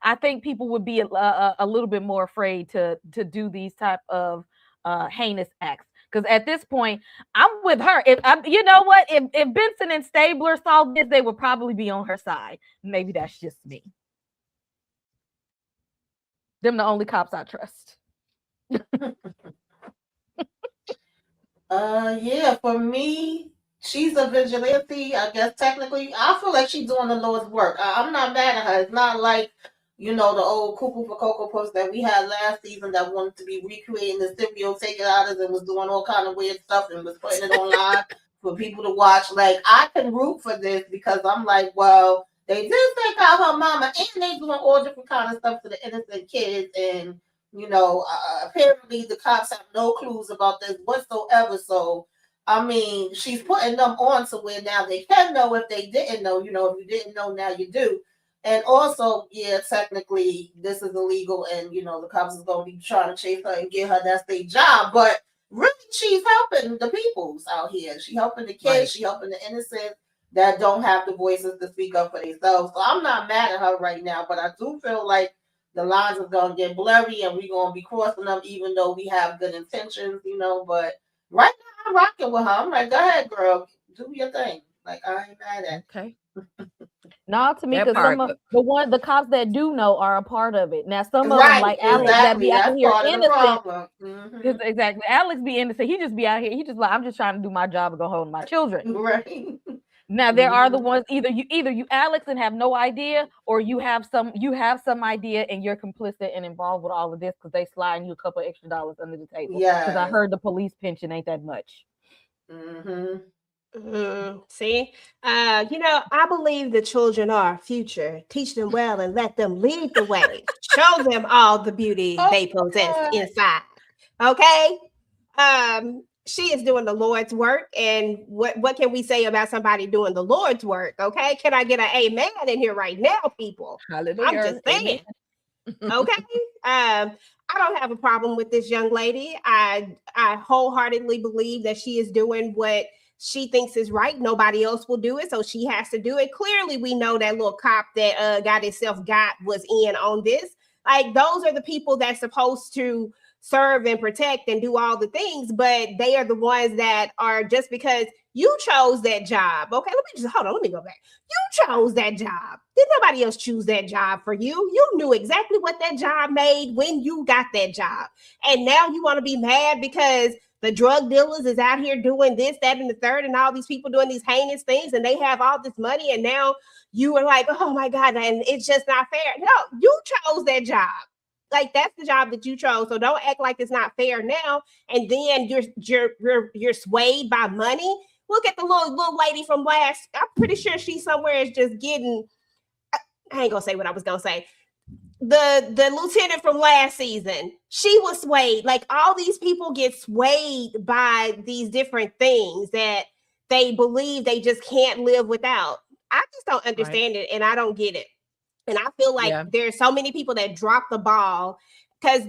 I think people would be a little bit more afraid to do these type of heinous acts. Because at this point, I'm with her. You know what? If Benson and Stabler saw this, they would probably be on her side. Maybe that's just me. Them the only cops I trust. Yeah, for me, she's a vigilante. I guess technically, I feel like she's doing the Lord's work. I'm not mad at her. It's not like, the old cuckoo for Cocoa Puffs that we had last season that wanted to be recreating the Scipio take it out and was doing all kind of weird stuff and was putting it online for people to watch. Like, I can root for this because I'm like, well, they did take out her mama and they doing all different kind of stuff to the innocent kids. And, apparently the cops have no clues about this whatsoever. So, I mean, she's putting them on to where now they can know if they didn't know. If you didn't know, now you do. And also, yeah, technically, this is illegal, and the cops is going to be trying to chase her and get her. That's their job. But really, she's helping the peoples out here. She helping the kids. Right. She helping the innocent that don't have the voices to speak up for themselves. So I'm not mad at her right now, but I do feel like the lines are going to get blurry, and we're going to be crossing them, even though we have good intentions, But right now, I'm rocking with her. I'm like, go ahead, girl, do your thing. Like, I ain't mad at it. Okay. No, to me, because some of the cops that do know are a part of it. Now, some of them, like Alex, that be out here innocent. Exactly, Alex be innocent. He just be out here. He just like, I'm just trying to do my job and go home with my children. Right. Now there are the ones either you Alex and have no idea, or you have some idea and you're complicit and involved with all of this because they sliding you a couple extra dollars under the table. Yeah. Because I heard the police pension ain't that much. Mm-hmm. See, I believe the children are our future. Teach them well and let them lead the way. Show them all the beauty they possess inside. Okay. She is doing the Lord's work, and what can we say about somebody doing the Lord's work? Okay, can I get an amen in here right now, people? Hallelujah. I'm just saying. Okay. I don't have a problem with this young lady. I wholeheartedly believe that she is doing what she thinks is right. Nobody else will do it, so she has to do it. Clearly, we know that little cop that got himself got was in on this. Like, those are the people that's supposed to serve and protect and do all the things, but they are the ones that are, just because you chose that job. Okay, let me go back. You chose that job. Did nobody else choose that job for you? You knew exactly what that job made when you got that job. And now you want to be mad because the drug dealers is out here doing this, that, and the third, and all these people doing these heinous things, and they have all this money, and now you are like, oh my God, and it's just not fair. No, you chose that job. Like, that's the job that you chose. So don't act like it's not fair now. And then you're swayed by money. Look at the little lady from last. I'm pretty sure she somewhere is just getting. I ain't gonna say what I was gonna say. The lieutenant from last season, she was swayed. Like, all these people get swayed by these different things that they believe they just can't live without. I just don't understand it, and I don't get it. And I feel like there's so many people that drop the ball because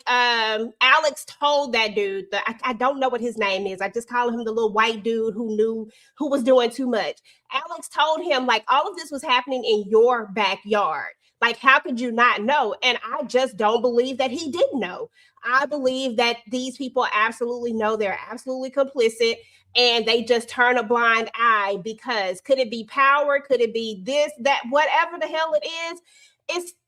Alex told that dude, I don't know what his name is. I just call him the little white dude who was doing too much. Alex told him, like, all of this was happening in your backyard. Like, how could you not know? And I just don't believe that he didn't know. I believe that these people absolutely know. They're absolutely complicit. And they just turn a blind eye because could it be power? Could it be this, that, whatever the hell it is?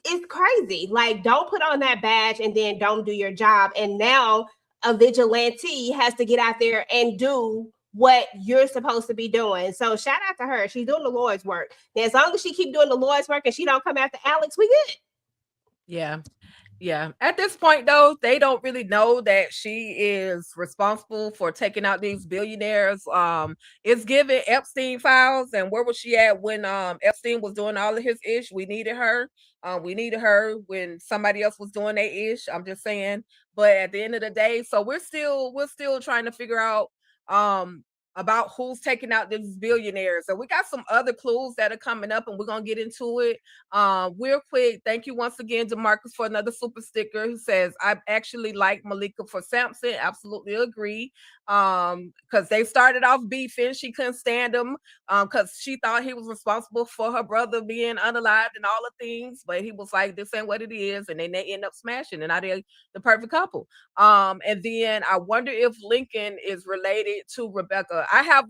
It's crazy. Like, don't put on that badge and then don't do your job. And now a vigilante has to get out there and do what you're supposed to be doing. So shout out to her. She's doing the Lord's work. And as long as she keep doing the Lord's work and she don't come after Alex, we good. Yeah. Yeah. At this point, though, they don't really know that she is responsible for taking out these billionaires. It's given Epstein files, and where was she at when Epstein was doing all of his ish? We needed her. We needed her when somebody else was doing their ish. I'm just saying. But at the end of the day, so we're still trying to figure out um about who's taking out these billionaires. So we got some other clues that are coming up, and we're gonna get into it. Real quick, thank you once again, DeMarcus, for another super sticker who says, I actually like Malika for Samson. Absolutely agree. Because they started off beefing. She couldn't stand him because she thought he was responsible for her brother being unalived and all the things. But he was like, this ain't what it is. And then they end up smashing, and now they're the perfect couple. And then I wonder if Lincoln is related to Rebecca. I have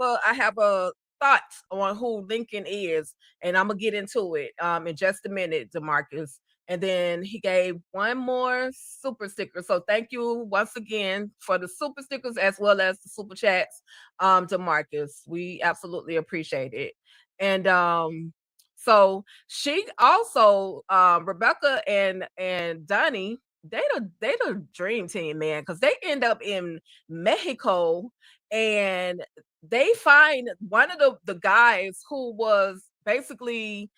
a thought on who Lincoln is, and I'm gonna get into it in just a minute, DeMarcus. And then he gave one more super sticker. So thank you once again for the super stickers as well as the super chats, DeMarcus. We absolutely appreciate it. And so she also Rebecca and Donnie, they the dream team, man, because they end up in Mexico, and they find one of the guys who was basically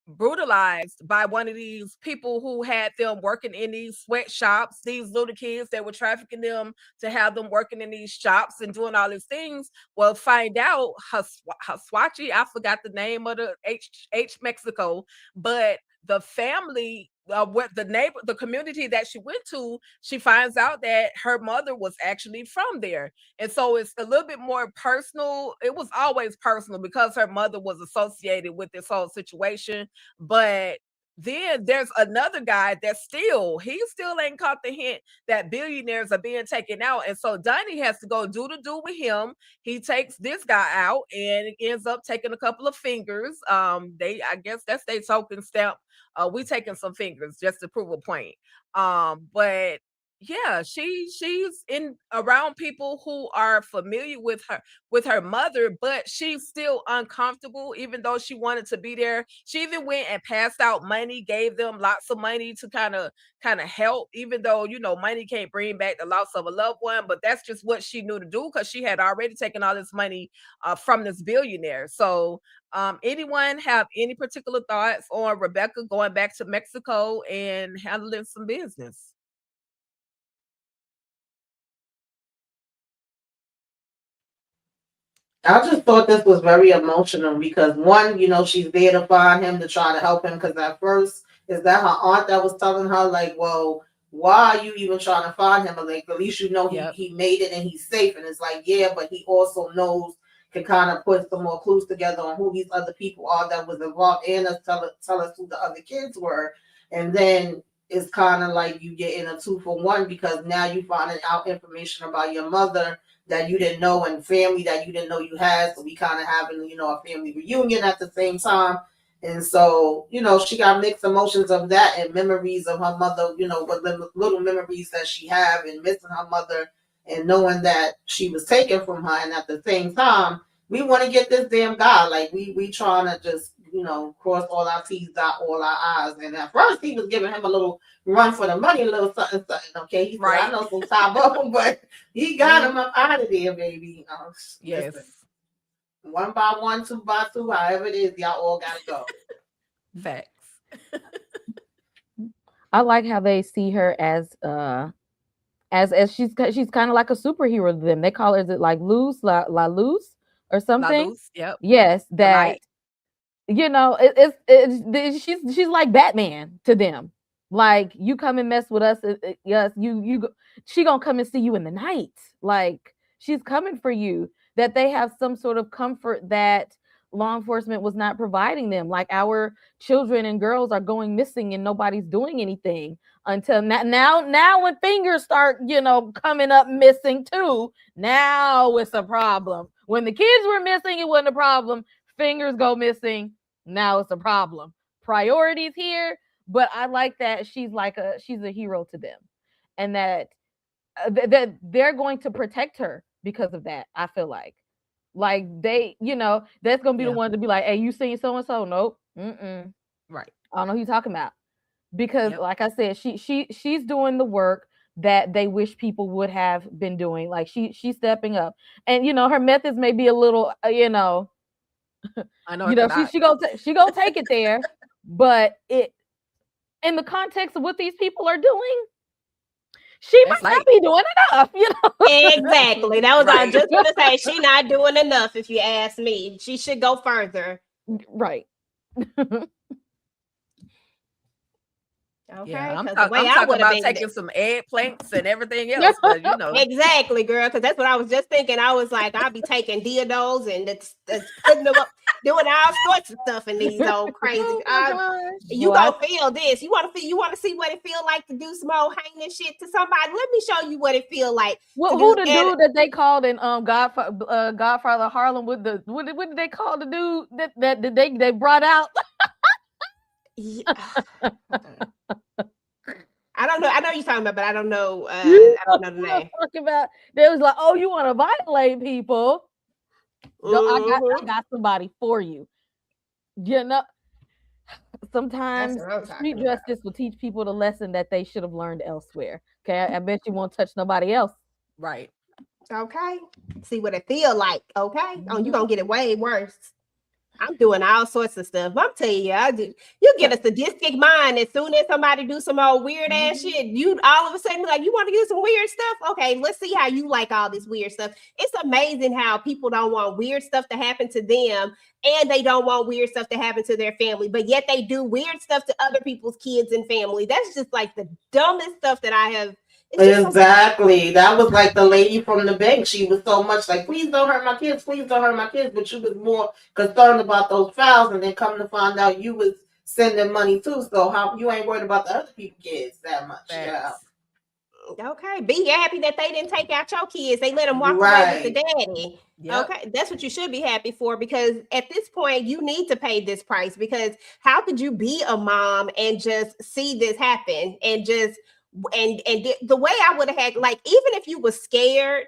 brutalized by one of these people who had them working in these sweatshops, these little kids that were trafficking them to have them working in these shops and doing all these things. Well, find out Haswachi, I forgot the name of the H Mexico, but the family, what the community that she went to, she finds out that her mother was actually from there. And so it's a little bit more personal. It was always personal because her mother was associated with this whole situation. But then there's another guy that he still ain't caught the hint that billionaires are being taken out. And so Donnie has to go do the do with him. He takes this guy out and it ends up taking a couple of fingers. I guess that's their token stamp. We taking some fingers just to prove a point. But yeah, she's in around people who are familiar with her mother, but she's still uncomfortable, even though she wanted to be there. She even went and passed out money, gave them lots of money to kind of help, even though money can't bring back the loss of a loved one. But that's just what she knew to do because she had already taken all this money from this billionaire. So anyone have any particular thoughts on Rebecca going back to Mexico and handling some business? I just thought this was very emotional because one, she's there to find him to try to help him. Because at first, is that her aunt that was telling her like, well, why are you even trying to find him? But like, at least Yep. he made it and he's safe. And it's like, yeah, but he also knows, can kind of put some more clues together on who these other people are that was involved, and tell us who the other kids were. And then it's kind of like you get in a 2-for-1 because now you finding out information about your mother that you didn't know and family that you didn't know you had. So we kind of having, a family reunion at the same time. And so, she got mixed emotions of that and memories of her mother, what little memories that she have and missing her mother and knowing that she was taken from her. And at the same time, we want to get this damn guy. Like we trying to just, cross all our T's, dot all our I's. And at first he was giving him a little run for the money, a little something, something. Okay, he said, Right. I know some Tybo, but he got him up out of there, baby. Yes. Listen, 1 by 1, 2 by 2, however it is, y'all all gotta go. Facts. I like how they see her as she's kind of like a superhero to them. They call her, is it like La Luz or something? Luz, yep. Yes, that she's like Batman to them. Like, you come and mess with us, yes, she gonna come and see you in the night. Like, she's coming for you. That they have some sort of comfort that law enforcement was not providing them. Like, our children and girls are going missing and nobody's doing anything until now when fingers start, coming up missing too, now it's a problem. When the kids were missing, it wasn't a problem. Fingers go missing, now it's a problem. Priorities here, but I like that she's a hero to them, and that that they're going to protect her because of that. I feel like they, that's gonna be the one to be like, hey, you seen so and so? Nope. Right. I don't know who you're talking about. because, Yep. like I said, she's doing the work that they wish people would have been doing. Like she's stepping up, and her methods may be a little, Unorthodox. she gonna take it there, but it in the context of what these people are doing, she That's might not like- be doing enough. Exactly. That was I was Right. just gonna say. She not doing enough. If you ask me, she should go further. Right. Okay. Yeah, I'm, 'cause talk- the way I'm I talking would have about been taking some eggplants and everything else, but exactly, girl. Because that's what I was just thinking. I was like, I'll be taking dildos and it's putting them up, doing all sorts of stuff in these old crazy. Oh my gosh. You Boy, gonna feel this? You want to feel? You want to see what it feel like to do some old hanging shit to somebody? Let me show you what it feel like. Well, to who do the and- dude that they called in Godfather Harlem with the what did they call the dude that they brought out? Yeah. I don't know. I know you're talking about, but I don't know. I don't know the name. Talking about they was like, oh, you want to violate people? No, I got somebody for you. Sometimes That's what I'm street talking about. justice will teach people the lesson that they should have learned elsewhere. Okay, I bet you won't touch nobody else. Right. Okay. See what it feel like. Okay. Oh, you gonna get it way worse. I'm doing all sorts of stuff. I'm telling you, you get a sadistic mind as soon as somebody do some old weird ass shit. You all of a sudden like, you want to do some weird stuff? Okay, let's see how you like all this weird stuff. It's amazing how people don't want weird stuff to happen to them, and they don't want weird stuff to happen to their family, but yet they do weird stuff to other people's kids and family. That's just like the dumbest stuff that I have. It's just so- Exactly. That was like the lady from the bank. She was so much like, please don't hurt my kids, please don't hurt my kids. But she was more concerned about those files, and then come to find out you was sending money too. So how you ain't worried about the other people's kids that much? Yeah. Facts. Okay, be happy that they didn't take out your kids. They let them walk away Right. with the daddy. Yep. Okay, that's what you should be happy for, because at this point you need to pay this price, because how could you be a mom and just see this happen and just the way I would have had, like, even if you were scared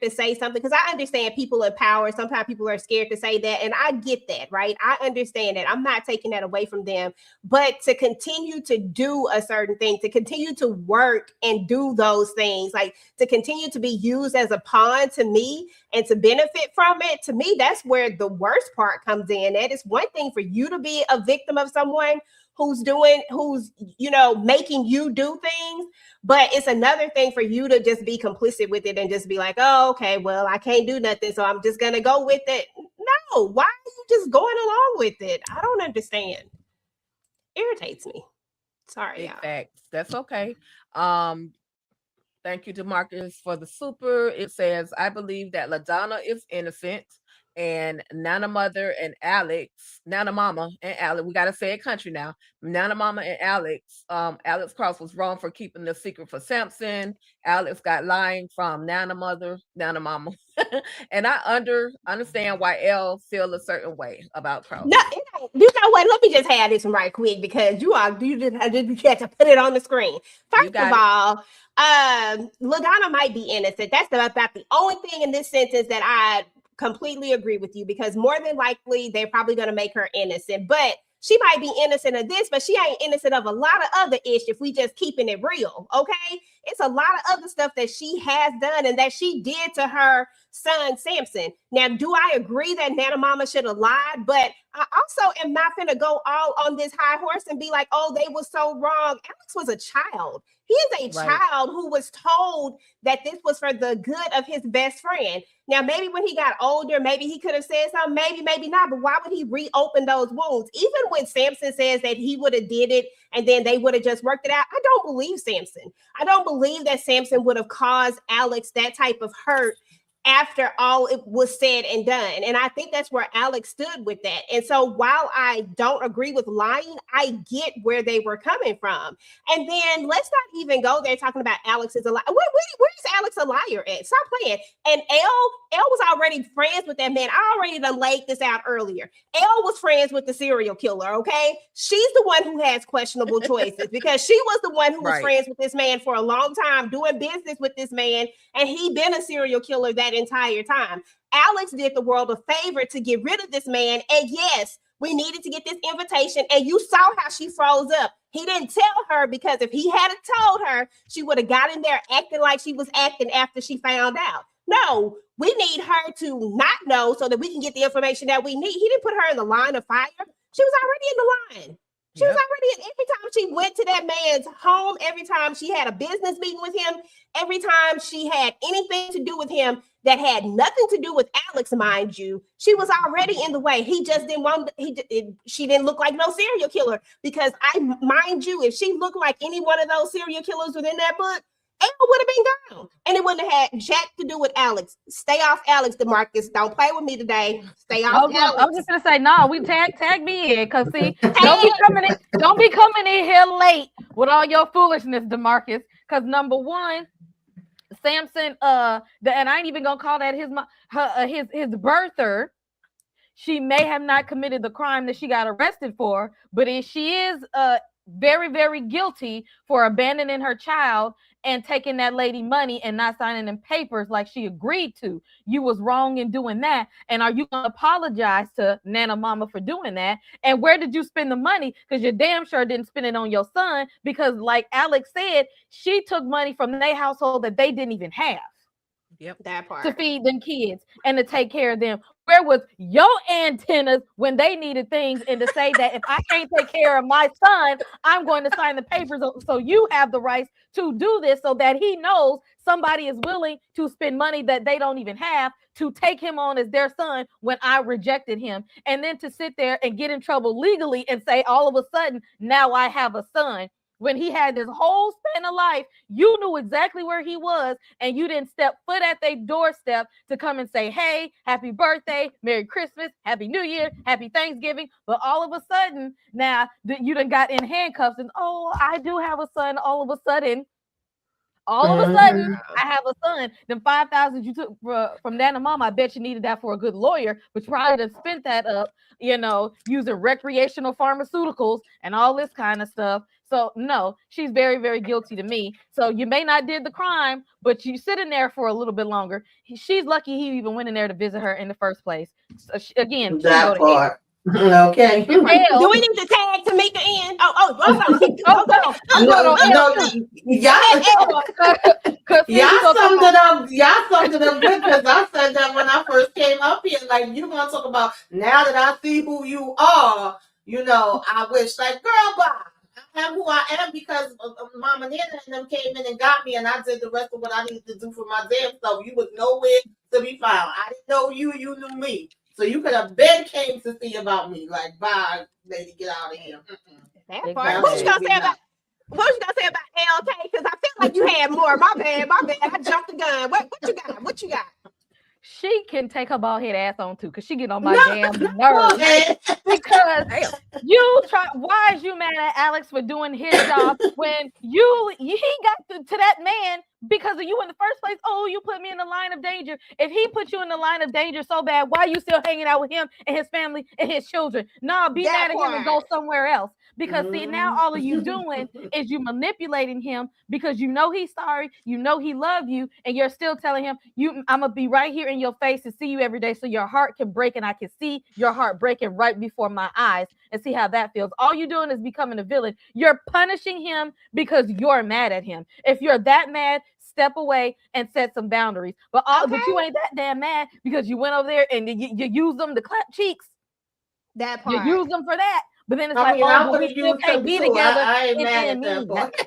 to say something, because I understand people in power, sometimes people are scared to say that, and I get that, right? I understand that. I'm not taking that away from them, but to continue to do a certain thing, to continue to work and do those things, like to continue to be used as a pawn to me and to benefit from it, to me, that's where the worst part comes in. That is one thing for you to be a victim of someone who's making you do things, but it's another thing for you to just be complicit with it and just be like, oh, okay, well, I can't do nothing, so I'm just gonna go with it. No, why are you just going along with it? I don't understand. Irritates me. Sorry, Big y'all. facts. That's okay. Thank you, DeMarcus, for the super. It says, I believe that LaDonna is innocent, and Nana Mama and Alex, we gotta say it country now. Nana Mama and Alex Cross was wrong for keeping the secret for Samson. Alex got lying from Nana Mama. And I understand why Elle feel a certain way about Cross. No, you know what? Let me just have this one right quick, because you had to put it on the screen. First of all, LaDonna might be innocent. That's about the only thing in this sentence that I completely agree with you, because more than likely they're probably going to make her innocent, but she might be innocent of this, but she ain't innocent of a lot of other ish if we just keeping it real. Okay, it's a lot of other stuff that she has done and that she did to her son Samson. Now, do I agree that Nana Mama should have lied? But I also am not gonna go all on this high horse and be like, oh, they were so wrong. Alex was a child. He is a child who was told that this was for the good of his best friend. Now, maybe when he got older, maybe he could have said something, maybe not, but why would he reopen those wounds? Even when Samson says that he would have did it and then they would have just worked it out, I don't believe Samson. I don't believe that Samson would have caused Alex that type of hurt after all it was said and done. And I think that's where Alex stood with that. And so while I don't agree with lying, I get where they were coming from. And then let's not even go there talking about Alex is a liar. Where's Alex a liar at? Stop playing. And Elle was already friends with that man. I already done laid this out earlier. Elle was friends with the serial killer, okay? She's the one who has questionable choices, because she was the one who was friends with this man for a long time, doing business with this man, and he been a serial killer that entire time. Alex did the world a favor to get rid of this man, and yes, we needed to get this invitation, and you saw how she froze up. He didn't tell her because if he hadn't told her, she would have got in there acting like she was acting after she found out. No, we need her to not know so that we can get the information that we need. He didn't put her in the line of fire. She was already in the line. She was already, every time she went to that man's home, every time she had a business meeting with him, every time she had anything to do with him that had nothing to do with Alex, mind you, she was already in the way. He just didn't want, she didn't look like no serial killer because mind you, if she looked like any one of those serial killers within that book, Elle would have been gone. And it wouldn't have had jack to do with Alex. Stay off Alex, DeMarcus. Don't play with me today. Stay off Alex. I was just gonna say, no, we tag me in, cause see, don't be coming in here late with all your foolishness, DeMarcus. Cause number one, Samson, and I ain't even gonna call that his birther. She may have not committed the crime that she got arrested for, but if she is very, very guilty for abandoning her child and taking that lady money and not signing them papers like she agreed to. You was wrong in doing that. And are you going to apologize to Nana Mama for doing that? And where did you spend the money? Because you damn sure didn't spend it on your son, because like Alex said, she took money from their household that they didn't even have. Yep, that part. To feed them kids and to take care of them. Where was your antennas when they needed things, and to say that if I can't take care of my son, I'm going to sign the papers so you have the rights to do this, so that he knows somebody is willing to spend money that they don't even have to take him on as their son when I rejected him. And then to sit there and get in trouble legally and say all of a sudden now I have a son. When he had this whole span of life, you knew exactly where he was, and you didn't step foot at their doorstep to come and say, hey, happy birthday, Merry Christmas, Happy New Year, Happy Thanksgiving. But all of a sudden, now you done got in handcuffs and, oh, I do have a son. All of a sudden, I have a son. Them $5,000 you took from Nana Mama, I bet you needed that for a good lawyer, but you probably done spent that up, using recreational pharmaceuticals and all this kind of stuff. So no, she's very, very guilty to me. So you may not did the crime, but you sit in there for a little bit longer. She's lucky he even went in there to visit her in the first place. So again, that part. Okay. Do we need to tag Tamika in? Y'all summed it up. Y'all summed it up good, because I said that when I first came up here. Like, you want to talk about now that I see who you are, I wish, like, girl, bye. I am who I am because Mama Nana and them came in and got me, and I did the rest of what I needed to do for my damn self. You was nowhere to be found. I didn't know you. You knew me. So you could have been came to see about me. Like, bye, lady, get out of here. That part. What you gonna say about LK? Because I feel like you had more. My bad. I jumped the gun. What you got? She can take her bald head ass on too, because she get on my damn nerves. Because why is you mad at Alex for doing his job when he got to that man because of you in the first place? Oh, you put me in the line of danger. If he put you in the line of danger so bad, why are you still hanging out with him and his family and his children? Nah, be mad at him and go somewhere else. Because see, now all of you doing is you manipulating him because you know he's sorry, you know he loves you, and you're still telling him, I'm gonna be right here in your face and see you every day, so your heart can break, and I can see your heart breaking right before my eyes and see how that feels. All you're doing is becoming a villain. You're punishing him because you're mad at him. If you're that mad, step away and set some boundaries. But you ain't that damn mad because you went over there and you use them to clap cheeks. That part. You use them for that. But then it's but we still can't be together. I ain't mad at that.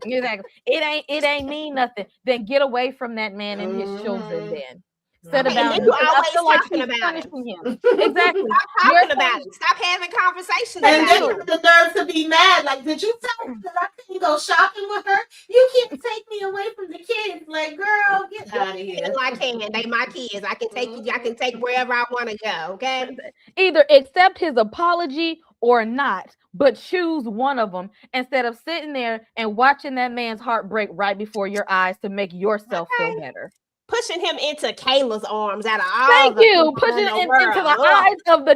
Exactly. It ain't mean nothing. Then get away from that man and his children then. Set about it. I feel like she's punishing him. Exactly. Stop talking about it. Stop having conversations about it. And then you have the nerve to be mad. Like, did you tell me that I couldn't go shopping with her? You can't take me away from the kids. Like, girl, get out of here. I can. They my kids. I can take you. I can take wherever I want to go. Okay. Either accept his apology or not, but choose one of them instead of sitting there and watching that man's heart break right before your eyes to make yourself feel better. Pushing him into Kayla's arms out of all. Thank you. Pushing it into the eyes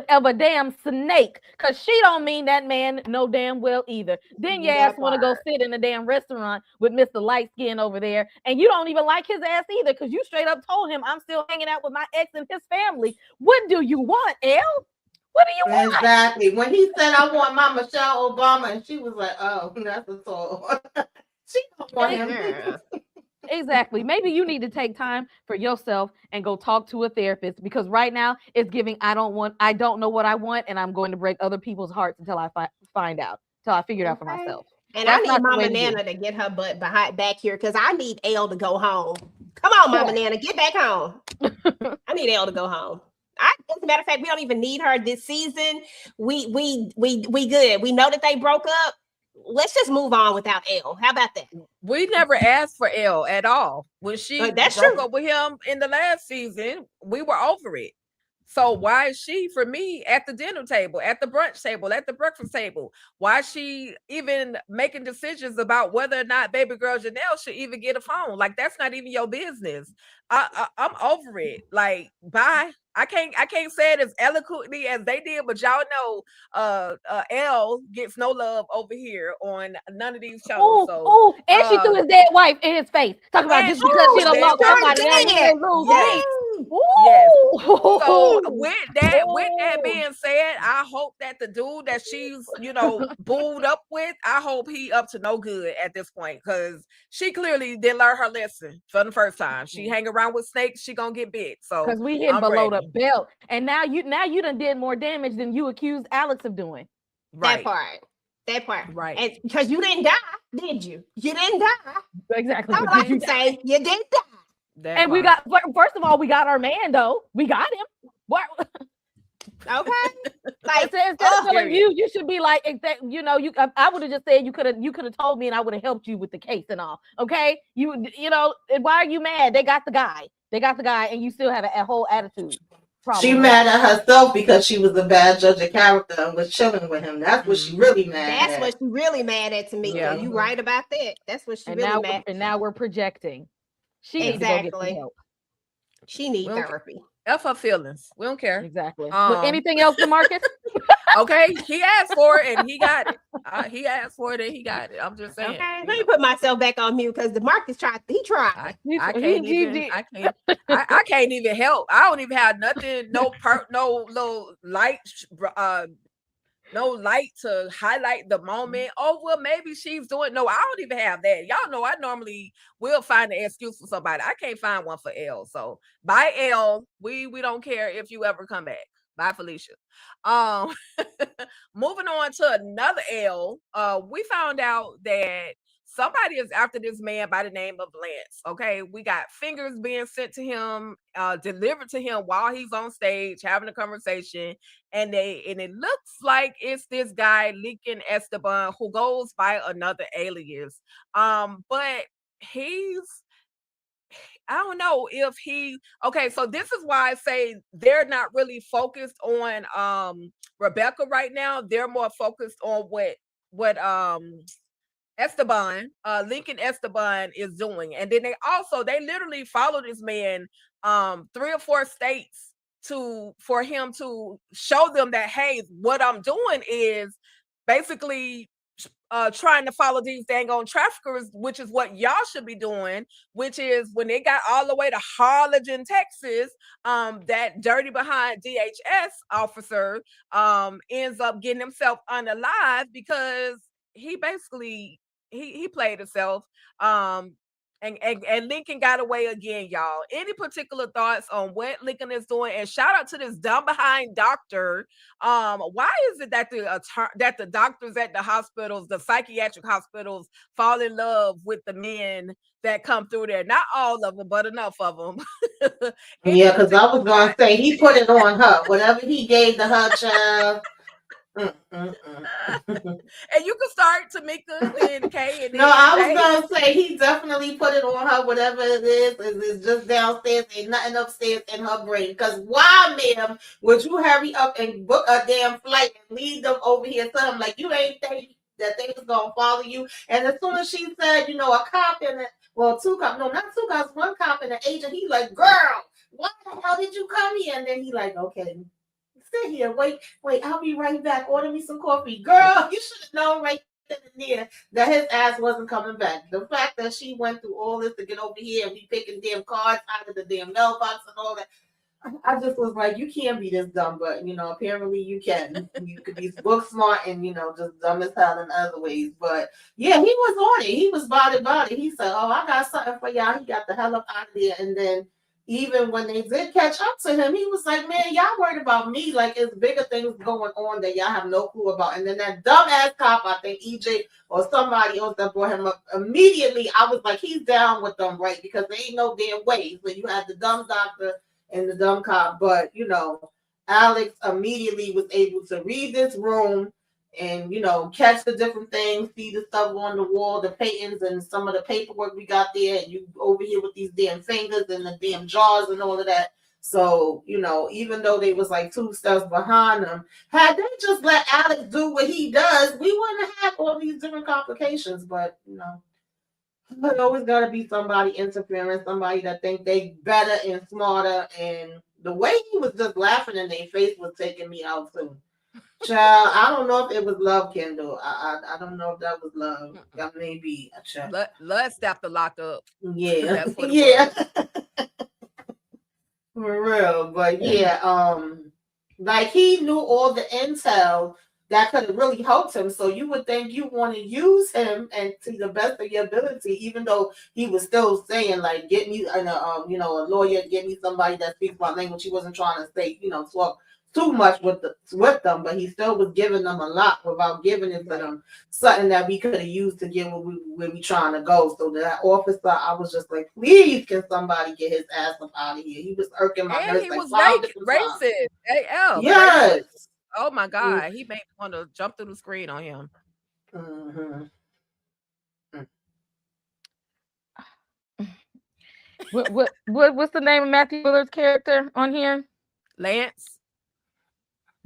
of a damn snake, because she don't mean that man no damn well either. Then your ass want to go sit in a damn restaurant with Mr. Light Skin over there, and you don't even like his ass either, because you straight up told him, I'm still hanging out with my ex and his family. What do you want, Elle? What do you want? Exactly. When he said, I want my Michelle Obama, and she was like, oh, that's a tall. She don't want him. Yeah. Exactly. Maybe you need to take time for yourself and go talk to a therapist, because right now it's giving I don't know what I want, and I'm going to break other people's hearts until I find out, till I figure it out for Okay. myself. And That's I not need the way Mama to do. Nana to get her butt back here because I need Elle to go home. Come on, Mama Nana, get back home. I need Elle to go home. As a matter of fact, we don't even need her this season. We good. We know that they broke up. Let's just move on without Elle. How about that? We never asked for Elle at all. When she That's broke true. up with him in the last season, we were over it. So why is she, for me, at the dinner table, at the brunch table, at the breakfast table? Why is she even making decisions about whether or not baby girl Janelle should even get a phone? Like, that's not even your business. I'm over it. Like, bye. I can't say it as eloquently as they did, but y'all know Elle gets no love over here on none of these shows. Oh, and she threw his dead wife in his face. Talk about just because she don't love somebody else, you can lose me. Yes. Ooh. So with that being said, I hope that the dude that she's booed up with, I hope he up to no good at this point, because she clearly didn't learn her lesson for the first time. She hang around with snakes, she gonna get bit. So because we hit below the belt, and now you done did more damage than you accused Alex of doing. Right. That part. Right. And because you didn't die, did you? You didn't die. Exactly. All I can say, you didn't die. That and part. we got, first of all, we got our man though. We got him. What? Okay. Like, instead of telling you should be like, I would have just said you could have told me, and I would have helped you with the case and all. Okay, and why are you mad? They got the guy, and you still have a whole attitude problem. She mad at herself because she was a bad judge of character and was chilling with him. That's what she really mad at. That's what she really mad at, Tamika. Yeah. You right about that. That's what she and really now mad. And now we're projecting. She needs to go get some help. She needs therapy. F her feelings. We don't care. Exactly. Anything else, DeMarcus? Okay, he asked for it and he got it. He asked for it and he got it. I'm just saying. Okay, let me put myself back on mute because DeMarcus tried. He tried. I can't even help. I don't even have nothing. No little light. No light to highlight the moment. Oh, well, maybe she's doing. No, I don't even have that. Y'all know I normally will find an excuse for somebody. I can't find one for Elle. So bye, Elle. We don't care if you ever come back. Bye, Felicia. Moving on to another Elle. We found out that somebody is after this man by the name of Lance. Okay, we got fingers being sent to him, delivered to him while he's on stage having a conversation, and it looks like it's this guy Lincoln Esteban who goes by another alias. But I don't know if okay, so this is why I say they're not really focused on Rebecca right now. They're more focused on what Esteban, Lincoln Esteban is doing. And then they literally follow this man 3 or 4 states for him to show them that, hey, what I'm doing is basically trying to follow these dang on traffickers, which is what y'all should be doing, which is when they got all the way to Harlingen, Texas, that dirty behind DHS officer ends up getting himself unalive because he basically he played himself. And Lincoln got away again, y'all. Any particular thoughts on what Lincoln is doing? And shout out to this dumb behind doctor. Why is it that the doctors at the hospitals, the psychiatric hospitals, fall in love with the men that come through there? Not all of them, but enough of them. Yeah, because I was gonna say he put it on her. Whatever he gave to her child. And you can start Tamika and Kay. No, I was gonna say he definitely put it on her. Whatever it is, it's just downstairs. Ain't nothing upstairs in her brain. Because why, ma'am, would you hurry up and book a damn flight and leave them over here? Something like you ain't think that they was gonna follow you. And as soon as she said, a cop and 2 cops, no, not 2 cops, 1 cop and an agent, he like, girl, why the hell did you come here? And then he like, okay. Sit here, wait, I'll be right back. Order me some coffee. Girl, you should have known right then and there that his ass wasn't coming back. The fact that she went through all this to get over here and be picking damn cards out of the damn mailbox and all that. I just was like, you can't be this dumb, but you know, apparently you can. You could be book smart and you know, just dumb as hell in other ways. But yeah, he was on it. He was about it. He said, "Oh, I got something for y'all." He got the hell up out of there, and then even when they did catch up to him, he was like, "Man, y'all worried about me? Like it's bigger things going on that y'all have no clue about." And then that dumbass cop, I think EJ or somebody else that brought him up immediately. I was like, he's down with them, right? Because there ain't no damn way. So you had the dumb doctor and the dumb cop, but you know, Alex immediately was able to read this room and you know, catch the different things, see the stuff on the wall, the patents and some of the paperwork we got there, and you over here with these damn fingers and the damn jars and all of that. So, you know, even though they was like 2 steps behind them, had they just let Alex do what he does, we wouldn't have all these different complications. But you know, there's always got to be somebody interfering, somebody that think they better and smarter. And the way he was just laughing in their face was taking me out too. Child, I don't know if it was love, Kendall. I don't know if that was love. That may be a child. Let's stop the lock up. Yeah, That's what it yeah, for real. But yeah, like he knew all the intel that could have really helped him. So you would think you want to use him and to the best of your ability, even though he was still saying like, get me you know, a lawyer, get me somebody that speaks my language. He wasn't trying to say, you know, talk too much with them, but he still was giving them a lot without giving it to them something that we could have used to get where we trying to go. So that officer, I was just like, please, can somebody get his ass up out of here? He was irking my nerves. He like was 5 different times. racist. AF. Yes. Racist. Oh my God. He made me want to jump through the screen on him. What's the name of Matthew Willard's character on here? Lance.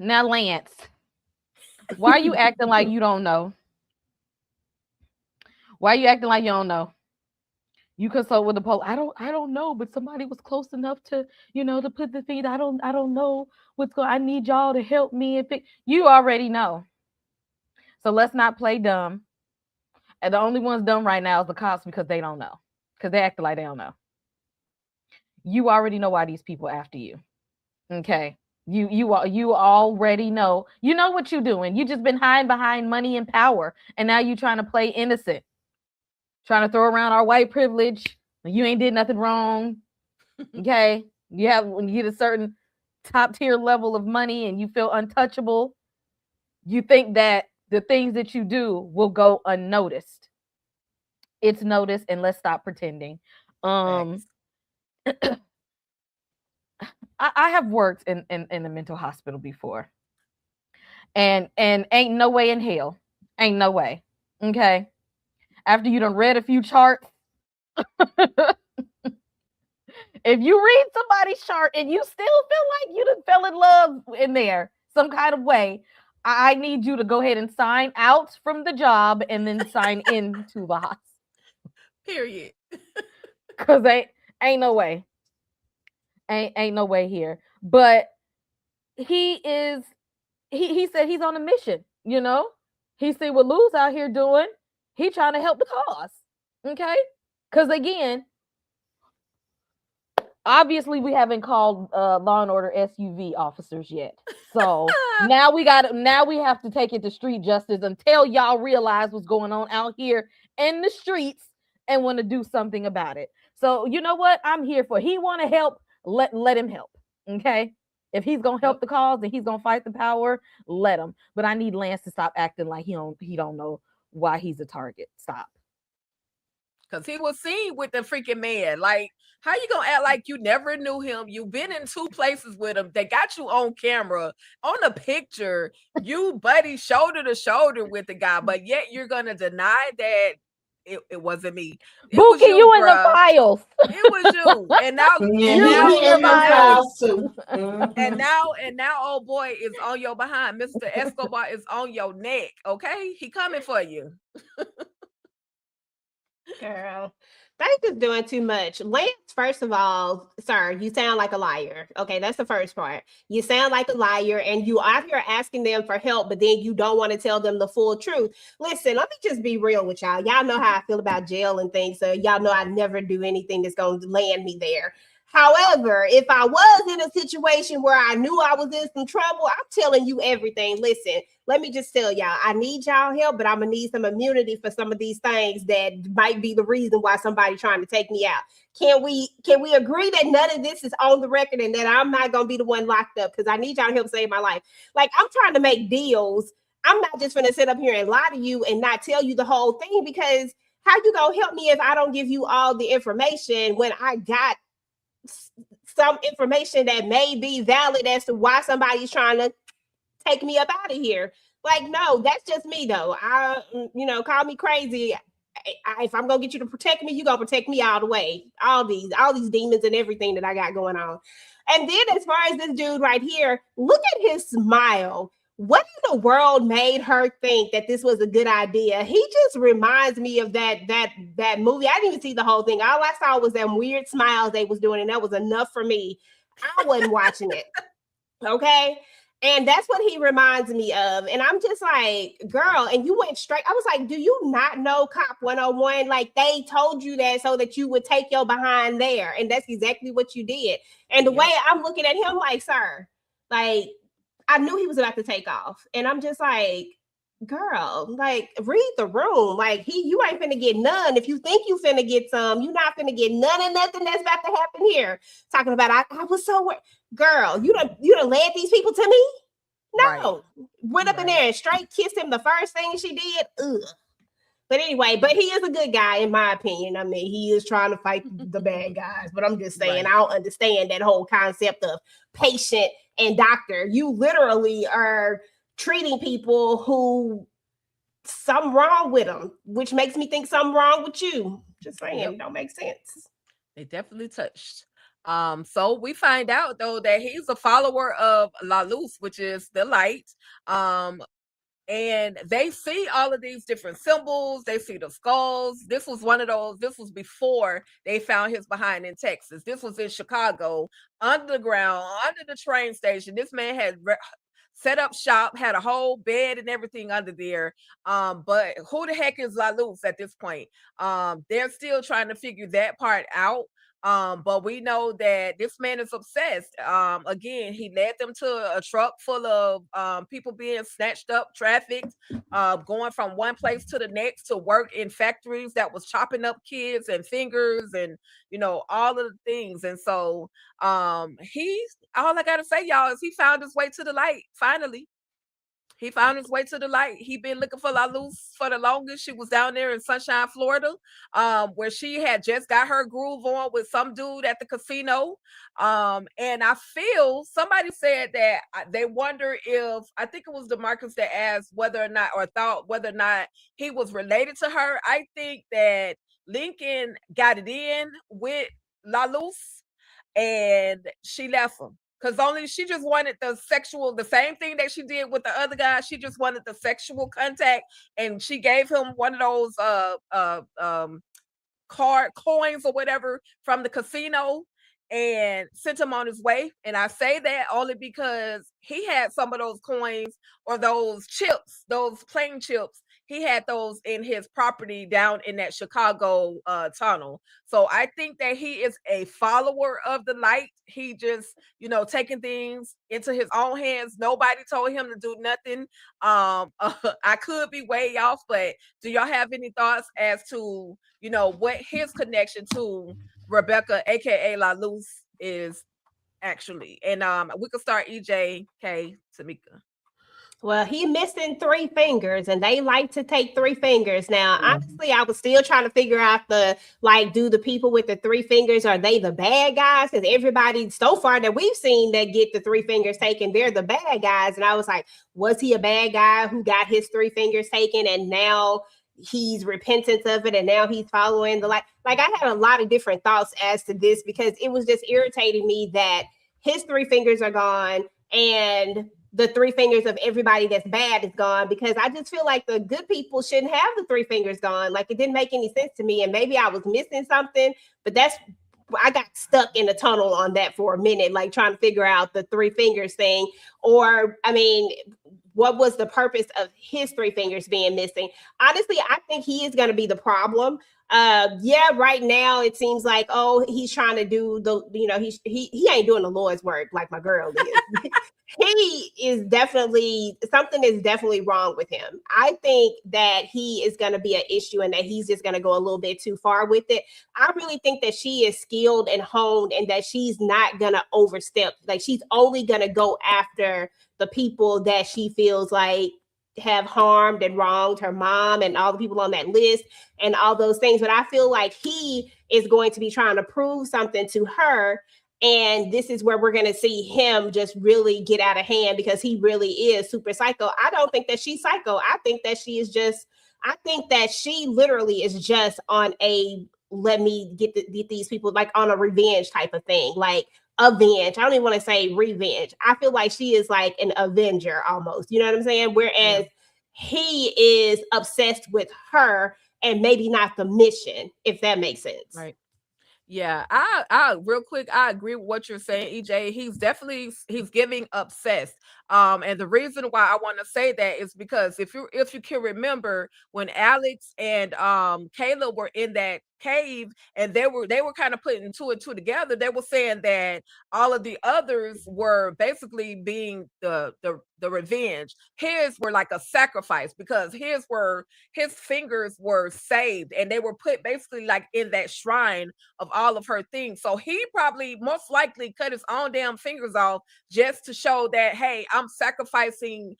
Now, Lance, why are you acting like you don't know? Why are you acting like you don't know? You consult with the police. I don't know, but somebody was close enough to, you know, to put the thing. I don't know what's going. I need y'all to help me. You already know. So let's not play dumb. And the only ones dumb right now is the cops because they don't know. Because they act like they don't know. You already know why these people after you. Okay. You already know. You know what you're doing. You just been hiding behind money and power. And now you trying to play innocent. Trying to throw around our white privilege. You ain't did nothing wrong. Okay. When you get a certain top tier level of money and you feel untouchable, you think that the things that you do will go unnoticed. It's noticed, and let's stop pretending. I have worked in a mental hospital before. And ain't no way in hell. Ain't no way. Okay. After you done read a few charts, if you read somebody's chart and you still feel like you done fell in love in there some kind of way, I need you to go ahead and sign out from the job and then sign into the hospital. Period. Because ain't no way. Ain't no way here. But he said he's on a mission, you know? He see what Lou's out here doing. He trying to help the cause. Okay? Because again, obviously we haven't called Law and Order SUV officers yet. So now we have to take it to street justice until y'all realize what's going on out here in the streets and want to do something about it. So you know what? I'm here for. He want to help. Let him help. Okay. If he's gonna help the cause and he's gonna fight the power, let him. But I need Lance to stop acting like he don't know why he's a target. Stop. Because he was seen with the freaking man. Like, how you gonna act like you never knew him? You've been in 2 places with him. They got you on camera, on a picture. You buddy shoulder to shoulder with the guy, but yet you're gonna deny that it wasn't me. Bookie, you in the files. It was you. And now you in the files too. And now old boy is on your behind. Mr. Escobar is on your neck. Okay, he coming for you. Girl, they just doing too much. Lance, first of all, sir, you sound like a liar. Okay, that's the first part. You sound like a liar, and you out here asking them for help, but then you don't want to tell them the full truth. Listen, let me just be real with y'all. Y'all know how I feel about jail and things, so y'all know I never do anything that's going to land me there. However, if I was in a situation where I knew I was in some trouble, I'm telling you everything. Listen, let me just tell y'all, I need y'all help, but I'm gonna need some immunity for some of these things that might be the reason why somebody's trying to take me out. Can we agree that none of this is on the record and that I'm not gonna be the one locked up? Because I need y'all to help save my life. Like, I'm trying to make deals. I'm not just gonna sit up here and lie to you and not tell you the whole thing, because how you gonna help me if I don't give you all the information when I got some information that may be valid as to why somebody's trying to take me up out of here? Like, no, that's just me though. Call me crazy. If I'm gonna get you to protect me, you're gonna protect me all the way. All these demons and everything that I got going on. And then as far as this dude right here, look at his smile. What in the world made her think that this was a good idea? He just reminds me of that movie. I didn't even see the whole thing. All I saw was them weird smiles they was doing, and that was enough for me. I wasn't watching it. Okay. And that's what he reminds me of. And I'm just like, girl, and you went straight. I was like, do you not know Cop 101? Like, they told you that so that you would take your behind there. And that's exactly what you did. And the way I'm looking at him, like, sir, like, I knew he was about to take off. And I'm just like, girl, like, read the room. Like, you ain't finna get none. If you think you finna get some, you not finna get none of nothing that's about to happen here. Talking about, I was so worried. Girl, you done led these people to me? No. Right. Went up in there and straight kissed him the first thing she did. Ugh. But anyway, but he is a good guy, in my opinion. I mean, he is trying to fight the bad guys. But I'm just saying, I don't understand that whole concept of patient and doctor. You literally are treating people who something wrong with them, which makes me think something wrong with you. Just saying, it don't make sense. They definitely touched. So we find out though that he's a follower of La Luz, which is the light. And they see all of these different symbols. They see the skulls. This was one of those. This was before they found his behind in Texas. This was in Chicago, underground, under the train station. This man had set up shop, had a whole bed and everything under there. But who the heck is La Luz at this point? They're still trying to figure that part out. But we know that this man is obsessed. Again, he led them to a truck full of people being snatched up, trafficked, going from one place to the next to work in factories that was chopping up kids and fingers and all of the things. And so he's all I gotta say, y'all, is he found his way to the light finally. He found his way to the light. He been looking for La Luz for the longest. She was down there in Sunshine, Florida, where she had just got her groove on with some dude at the casino. And I feel somebody said that they wonder if, I think it was DeMarcus that asked whether or not, or thought whether or not he was related to her. I think that Lincoln got it in with La Luz and she left him. Because she just wanted the same thing that she did with the other guy. She just wanted the sexual contact, and she gave him one of those card coins or whatever from the casino and sent him on his way. And I say that only because he had some of those coins or those chips, those plain chips. He had those in his property down in that Chicago tunnel. So I think that he is a follower of the light. He just, taking things into his own hands. Nobody told him to do nothing. I could be way off, but do y'all have any thoughts as to, what his connection to Rebecca, aka La Luz, is actually? And we could start EJ, K, Tamika. Well, he missing 3 fingers, and they like to take 3 fingers. Now, honestly, I was still trying to figure out do the people with the 3 fingers, are they the bad guys? Because everybody so far that we've seen that get the 3 fingers taken, they're the bad guys. And I was like, was he a bad guy who got his 3 fingers taken and now he's repentant of it and now he's following the light? Like, I had a lot of different thoughts as to this because it was just irritating me that his 3 fingers are gone and the 3 fingers of everybody that's bad is gone, because I just feel like the good people shouldn't have the 3 fingers gone. Like, it didn't make any sense to me, and maybe I was missing something, but I got stuck in the tunnel on that for a minute, like trying to figure out the 3 fingers thing. Or, I mean, what was the purpose of his 3 fingers being missing? Honestly, I think he is going to be the problem. Yeah, right now it seems like, oh, he's trying to do the, he ain't doing the Lord's work like my girl is. He is definitely, something is definitely wrong with him. I think that he is going to be an issue and that he's just going to go a little bit too far with it. I really think that she is skilled and honed and that she's not going to overstep. Like, she's only going to go after the people that she feels like have harmed and wronged her mom and all the people on that list and all those things. But I feel like he is going to be trying to prove something to her. And this is where we're going to see him just really get out of hand because he really is super psycho. I don't think that she's psycho. I think that she literally is just on a, let me get these people, like on a revenge type of thing, like avenge. I don't even want to say revenge. I feel like she is like an avenger almost. You know what I'm saying? Whereas he is obsessed with her and maybe not the mission, if that makes sense. Right. Yeah, I real quick, I agree with what you're saying, EJ. He's giving obsessed. And the reason why I want to say that is because if you can remember when Alex and Kayla were in that cave and they were kind of putting two and two together, they were saying that all of the others were basically being the revenge. His were like a sacrifice because his fingers were saved and they were put basically like in that shrine of all of her things. So he probably most likely cut his own damn fingers off just to show that, hey, I'm sacrificing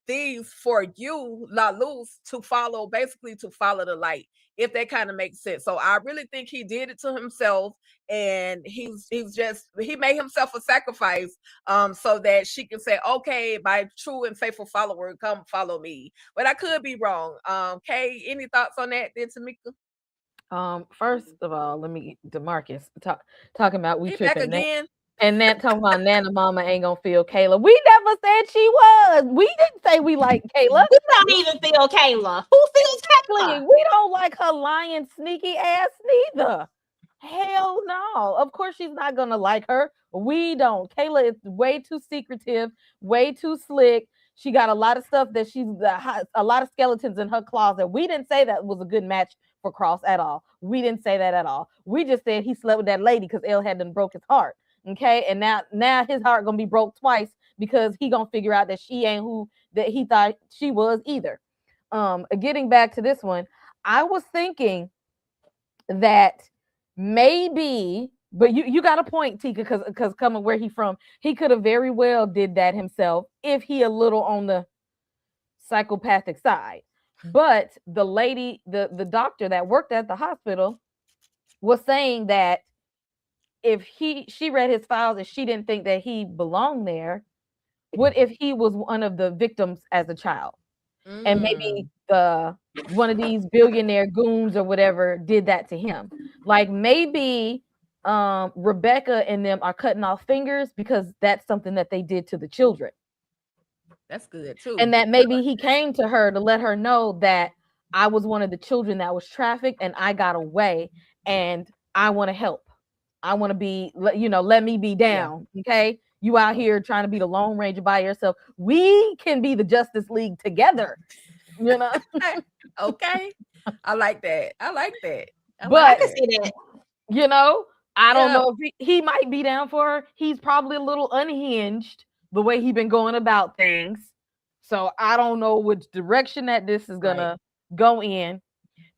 these for you, La Luz, to follow the light, if that kind of makes sense. So I really think he did it to himself, and he made himself a sacrifice so that she can say, okay, my true and faithful follower, come follow me. But I could be wrong. Kay, any thoughts on that then, Tamika? First of all, let me DeMarcus talking about we He back tripping again. and that talking about Nana Mama ain't gonna feel Kayla. We never said she was. We didn't say we like Kayla. We don't even feel Kayla. Who feels Kayla? We don't like her lying, sneaky ass neither. Hell no. Of course she's not gonna like her. We don't. Kayla is way too secretive, way too slick. She got a lot of stuff that a lot of skeletons in her closet. We didn't say that was a good match for Cross at all. We didn't say that at all. We just said he slept with that lady because Elle had done broke his heart. Okay, and now his heart gonna be broke twice because he gonna figure out that she ain't who that he thought she was either. Getting back to this one, I was thinking that maybe, but you got a point, Tika, because coming where he from, he could have very well did that himself if he a little on the psychopathic side. But the lady, the doctor that worked at the hospital was saying that if she read his files and she didn't think that he belonged there, what if he was one of the victims as a child? And maybe one of these billionaire goons or whatever did that to him. Like maybe Rebecca and them are cutting off fingers because that's something that they did to the children. That's good too. And that maybe he came to her to let her know that I was one of the children that was trafficked and I got away and I want to help. I want to be, let me be down. Yeah. Okay. You out here trying to be the Lone Ranger by yourself. We can be the Justice League together. Okay. I like that. But I can see that. I don't know if he might be down for her. He's probably a little unhinged the way he's been going about things. So I don't know which direction that this is gonna go in.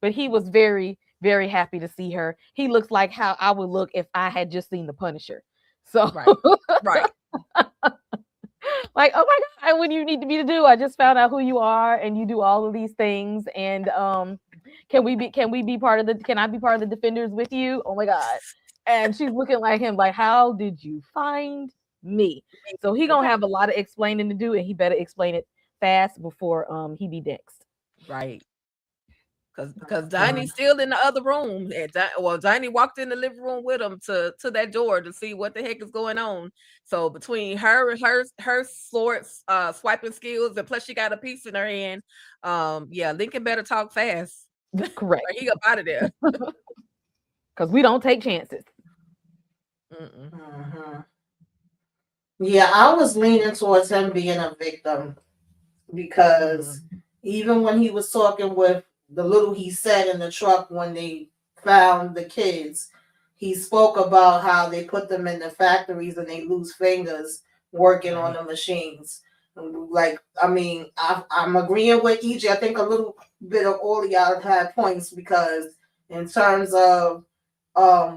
But he was very, very happy to see her. He looks like how I would look if I had just seen The Punisher. So right. Like, oh my God, what do you need me to do? I just found out who you are and you do all of these things. And can I be part of the Defenders with you? Oh my God. And she's looking like him, like, how did you find me? So he gonna have a lot of explaining to do, and he better explain it fast before he be next. Right. Because Johnny's still in the other room. And Johnny walked in the living room with him to that door to see what the heck is going on. So between her sword swiping skills, and plus she got a piece in her hand, Lincoln better talk fast. Correct. Or he up out of there. Because we don't take chances. Mm-hmm. Yeah, I was leaning towards him being a victim because even when he was talking with the little he said in the truck when they found the kids, he spoke about how they put them in the factories and they lose fingers working on the machines. Like, I mean, I'm agreeing with EJ. I think a little bit of all of y'all had points because in terms of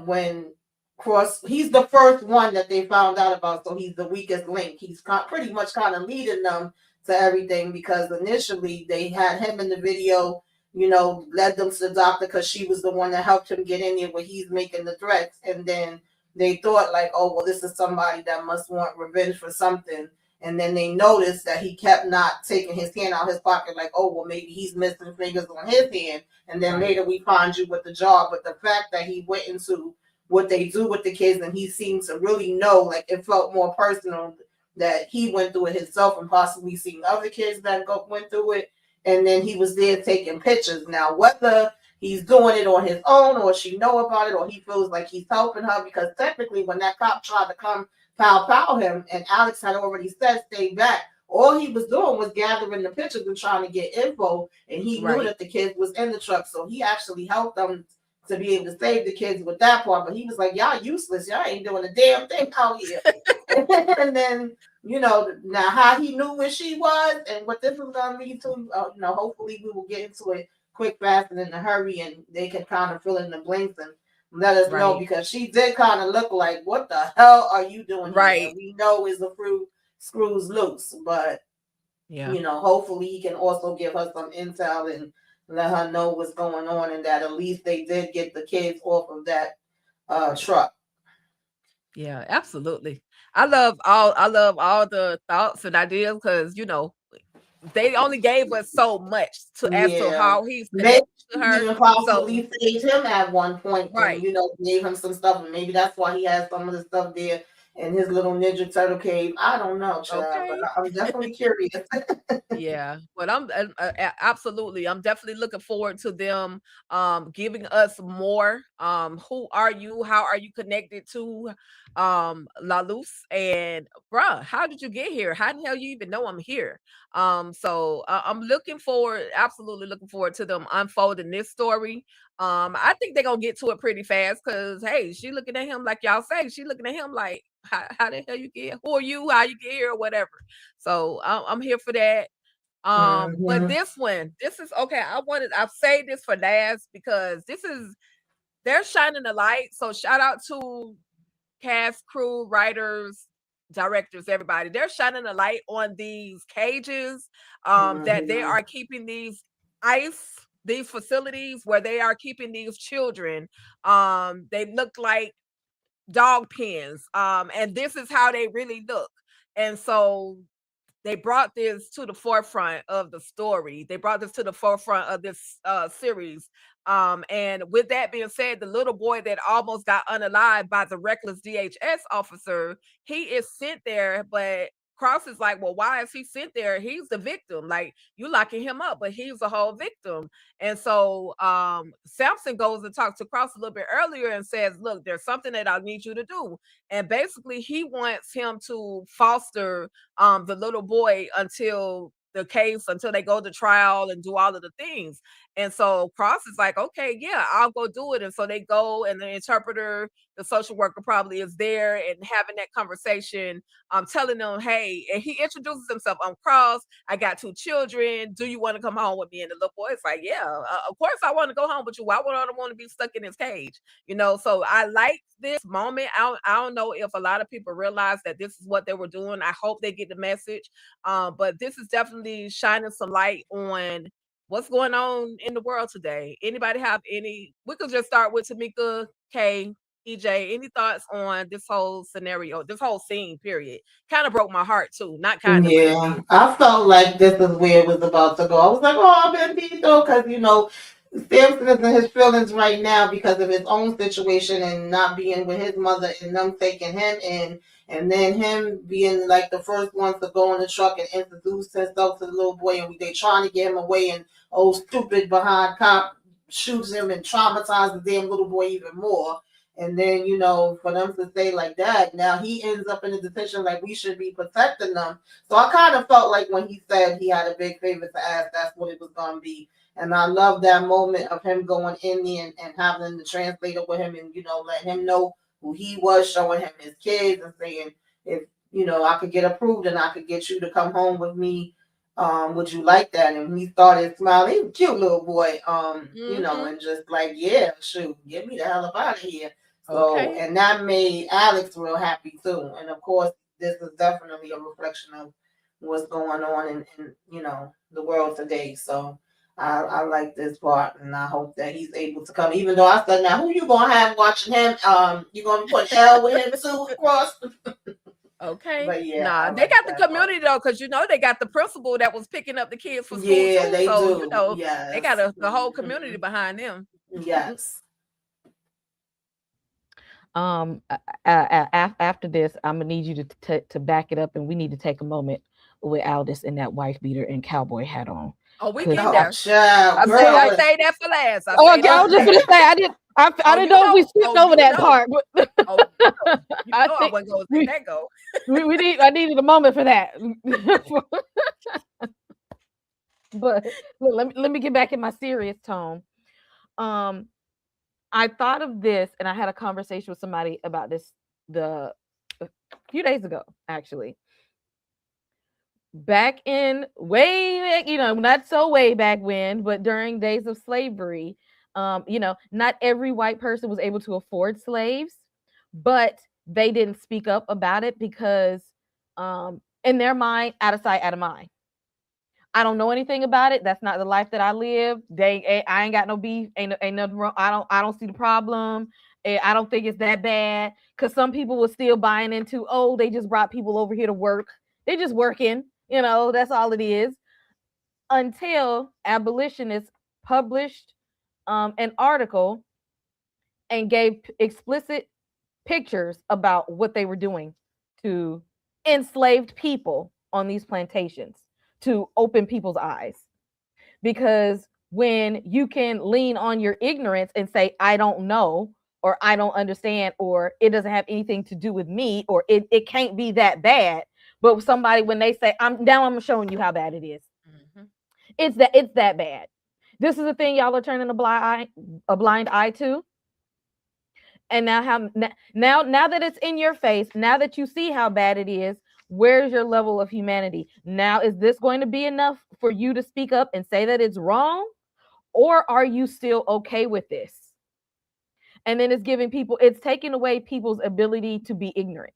when Cross, he's the first one that they found out about, so he's the weakest link. He's pretty much kind of leading them to everything because initially they had him in the video, you know, led them to the doctor because she was the one that helped him get in there where he's making the threats. And then they thought like, oh, well, this is somebody that must want revenge for something. And then they noticed that he kept not taking his hand out of his pocket, like, oh, well, maybe he's missing fingers on his hand. And then later we find you with the job. But the fact that he went into what they do with the kids and he seemed to really know, like it felt more personal that he went through it himself and possibly seen other kids that went through it. And then he was there taking pictures. Now, whether he's doing it on his own or she know about it or he feels like he's helping her, because technically when that cop tried to come pow him and Alex had already said stay back, all he was doing was gathering the pictures and trying to get info, and he knew that the kids was in the truck, so he actually helped them to be able to save the kids with that part. But he was like, y'all useless, y'all ain't doing a damn thing out here. And then, you know, now how he knew where she was and what this was going to lead to, you know, hopefully we will get into it quick, fast, and in a hurry, and they can kind of fill in the blinks and let us know, because she did kind of look like, what the hell are you doing here? And we know is the fruit screws loose, but you know, hopefully he can also give her some intel and let her know what's going on, and that at least they did get the kids off of that truck. Yeah, absolutely. I love all the thoughts and ideas because, you know, they only gave us so much to as to how he's connected to her. Even possibly saved him at one point, and, you know, gave him some stuff, and maybe that's why he has some of the stuff there in his little Ninja Turtle cave. I don't know, child, but I'm definitely curious. Yeah, but I'm absolutely, I'm definitely looking forward to them giving us more. Who are you? How are you connected to La Luz? And bruh, how did you get here? How the hell you even know I'm here? So I'm looking forward, absolutely looking forward to them unfolding this story. I think they're gonna get to it pretty fast because hey, she looking at him like y'all say, she looking at him like how the hell you get? Who are you? How you get here or whatever? So I'm here for that. But this is okay. I've saved this for last because they're shining the light. So shout out to cast, crew, writers, directors, everybody. They're shining a light on these cages that they are keeping these facilities where they are keeping these children. They look like dog pens. And this is how they really look. And so they brought this to the forefront of the story. They brought this to the forefront of this series. And with that being said, the little boy that almost got unalived by the reckless DHS officer, he is sent there, but Cross is like, well, why is he sent there? He's the victim. Like, you locking him up, but he's the whole victim. And so Samson goes and talks to Cross a little bit earlier and says, look, there's something that I need you to do. And basically he wants him to foster the little boy until they go to trial and do all of the things. And so Cross is like, okay, yeah, I'll go do it. And so they go, and the interpreter, the social worker probably is there and having that conversation, telling them, hey, and he introduces himself. I'm Cross. I got 2 children. Do you want to come home with me? And the little boy is like, yeah, of course I want to go home with you. Why would I want to be stuck in this cage? You know, so I like this moment. I don't know if a lot of people realize that this is what they were doing. I hope they get the message. But this is definitely shining some light on what's going on in the world today. Anybody have any? We could just start with Tamika, K, EJ. Any thoughts on this whole scenario, this whole scene? Period. Kind of broke my heart too. Not kind of. Yeah, I felt like this is where it was about to go. I was like, oh, Bendito, because you know, Samson is in his feelings right now because of his own situation and not being with his mother and them taking him in. And then him being like the first ones to go in the truck and introduce himself to the little boy, and they trying to get him away, and stupid behind cop shoots him and traumatizes the damn little boy even more. And then, you know, for them to say like that, now he ends up in a decision like we should be protecting them. So I kind of felt like when he said he had a big favor to ask, that's what it was going to be. And I love that moment of him going in there and having the translator with him and, let him know who he was, showing him his kids and saying, if, I could get approved and I could get you to come home with me, would you like that? And he started smiling. He was a cute little boy, and just like, yeah, shoot, get me the hell up out of here. So, and that made Alex real happy too. And of course, this is definitely a reflection of what's going on in the world today. So I like this part, and I hope that he's able to come. Even though I said, now who you gonna have watching him? You gonna put hell with him too, Cross? Okay. But yeah, nah, they got the community though, because they got the principal that was picking up the kids for school. Yeah, too. they so, do. Yes. they got the whole community behind them. Yes. After this, I'm gonna need you to back it up, and we need to take a moment with Aldis in that wife beater and cowboy hat on. Oh, we get there. I I say that for last. I was just gonna say I didn't know if we skipped over that part. But I wasn't going to let that go. I needed a moment for that. But look, let me get back in my serious tone. I thought of this, and I had a conversation with somebody about this a few days ago, actually. Back in way back, not so way back when, but during days of slavery, not every white person was able to afford slaves, but they didn't speak up about it because in their mind, out of sight, out of mind. I don't know anything about it. That's not the life that I live. I ain't got no beef. Ain't nothing wrong. I don't see the problem. I don't think it's that bad, because some people were still buying into, they just brought people over here to work. They just working. That's all it is. Until abolitionists published an article and gave explicit pictures about what they were doing to enslaved people on these plantations, to open people's eyes. Because when you can lean on your ignorance and say, I don't know, or I don't understand, or it doesn't have anything to do with me, or it can't be that bad. But somebody, when they say, I'm showing you how bad it is. Mm-hmm. It's that bad. This is the thing y'all are turning a blind eye to. And now that it's in your face, now that you see how bad it is, where's your level of humanity? Now, is this going to be enough for you to speak up and say that it's wrong? Or are you still okay with this? And then it's taking away people's ability to be ignorant,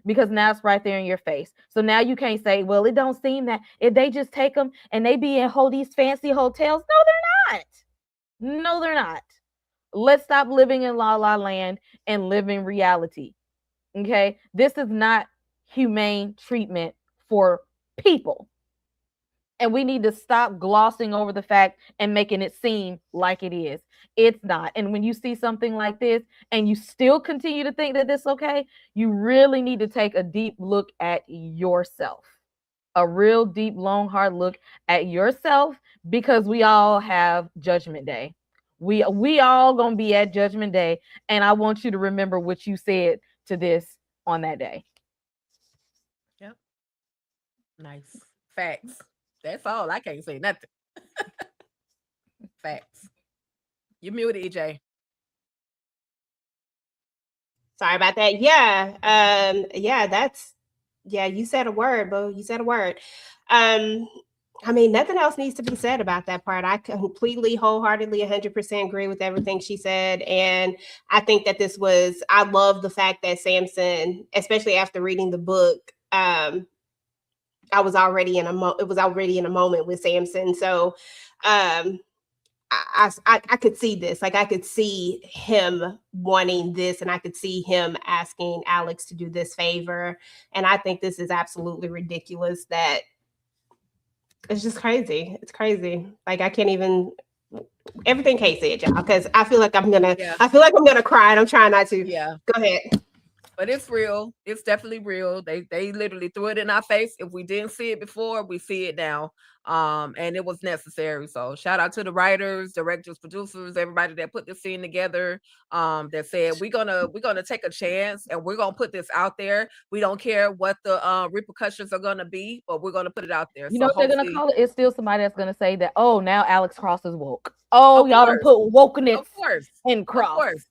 because now it's right there in your face. So now you can't say, well, it don't seem that if they just take them and they be in these fancy hotels. No, they're not. Let's stop living in la la land and live in reality. Okay. This is not humane treatment for people. And we need to stop glossing over the fact and making it seem like it is. It's not. And when you see something like this and you still continue to think that this is okay, you really need to take a deep look at yourself. A real deep, long, hard look at yourself, because we all have Judgment Day. We all gonna be at Judgment Day, and I want you to remember what you said to this on that day. Yep. Nice. Facts. That's all. I can't say nothing. Facts. You muted, EJ. Sorry about that. Yeah. You said a word, boo. You said a word. Nothing else needs to be said about that part. I completely, wholeheartedly, 100% agree with everything she said. And I think that I love the fact that Samson, especially after reading the book, it was already in a moment with Samson. So I could see this. Like, I could see him wanting this, and I could see him asking Alex to do this favor. And I think this is absolutely ridiculous. That it's just crazy. It's crazy. Like, I can't even. Everything Kate said, y'all, because I feel like I'm gonna cry, and I'm trying not to. Yeah. Go ahead. But it's real. It's definitely real. They literally threw it in our face. If we didn't see it before, we see it now. And it was necessary. So shout out to the writers, directors, producers, everybody that put this scene together. That said we're gonna take a chance and we're gonna put this out there. We don't care what the repercussions are gonna be, but we're gonna put it out there. You So know what they're gonna hopefully, call it? It's still somebody that's gonna say that, oh, now Alex Cross is woke. Oh, Of y'all done course. put wokeness of course, in of Cross. course.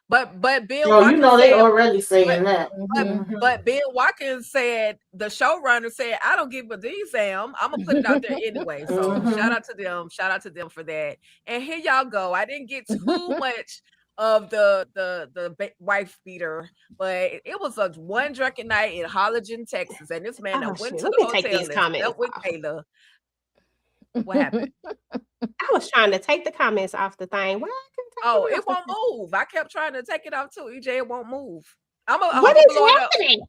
But Bill Oh, you Watkins know they said, already saying that. Mhm. but Bill Watkins said, the showrunner said, I don't give a damn. I'm gonna put it out there anyway. So Mhm. shout out to them. Shout out to them for that. And here y'all go. I didn't get too much of the wife beater, but it was a one drunken night in Harlingen, Texas, and this man Oh, that went shoot. to Let the me take hotel these and comments slept with off. Kayla. What happened? I was trying to take the comments off the thing. Why I couldn't take Oh, them it off won't the move. I kept trying to take it off too. EJ, it won't move. I What hope is the Lord happening?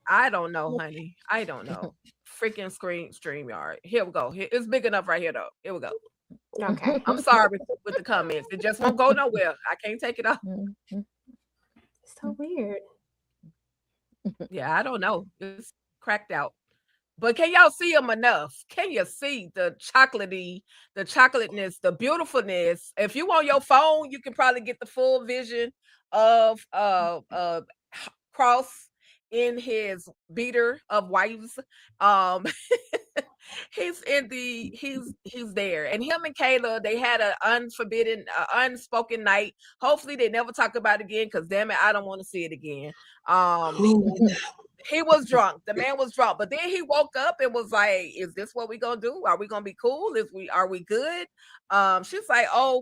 I don't know, honey. I don't know. Freaking StreamYard. Here we go. It's big enough right here, though. Here we go. Okay. I'm sorry with the comments. It just won't go nowhere. I can't take it off. Mhm. So weird. Yeah, I don't know. It's cracked out. But can y'all see them enough? Can you see the chocolateness, the beautifulness? If you on your phone, you can probably get the full vision of Cross in his beater of wives. Um he's there, and him and Kayla, they had an unspoken night. Hopefully they never talk about it again, because damn it, I don't want to see it again. He was drunk. The man was drunk, but then he woke up and was like, "Is this what we gonna do? Are we gonna be cool? Are we good?" She's like, "Oh,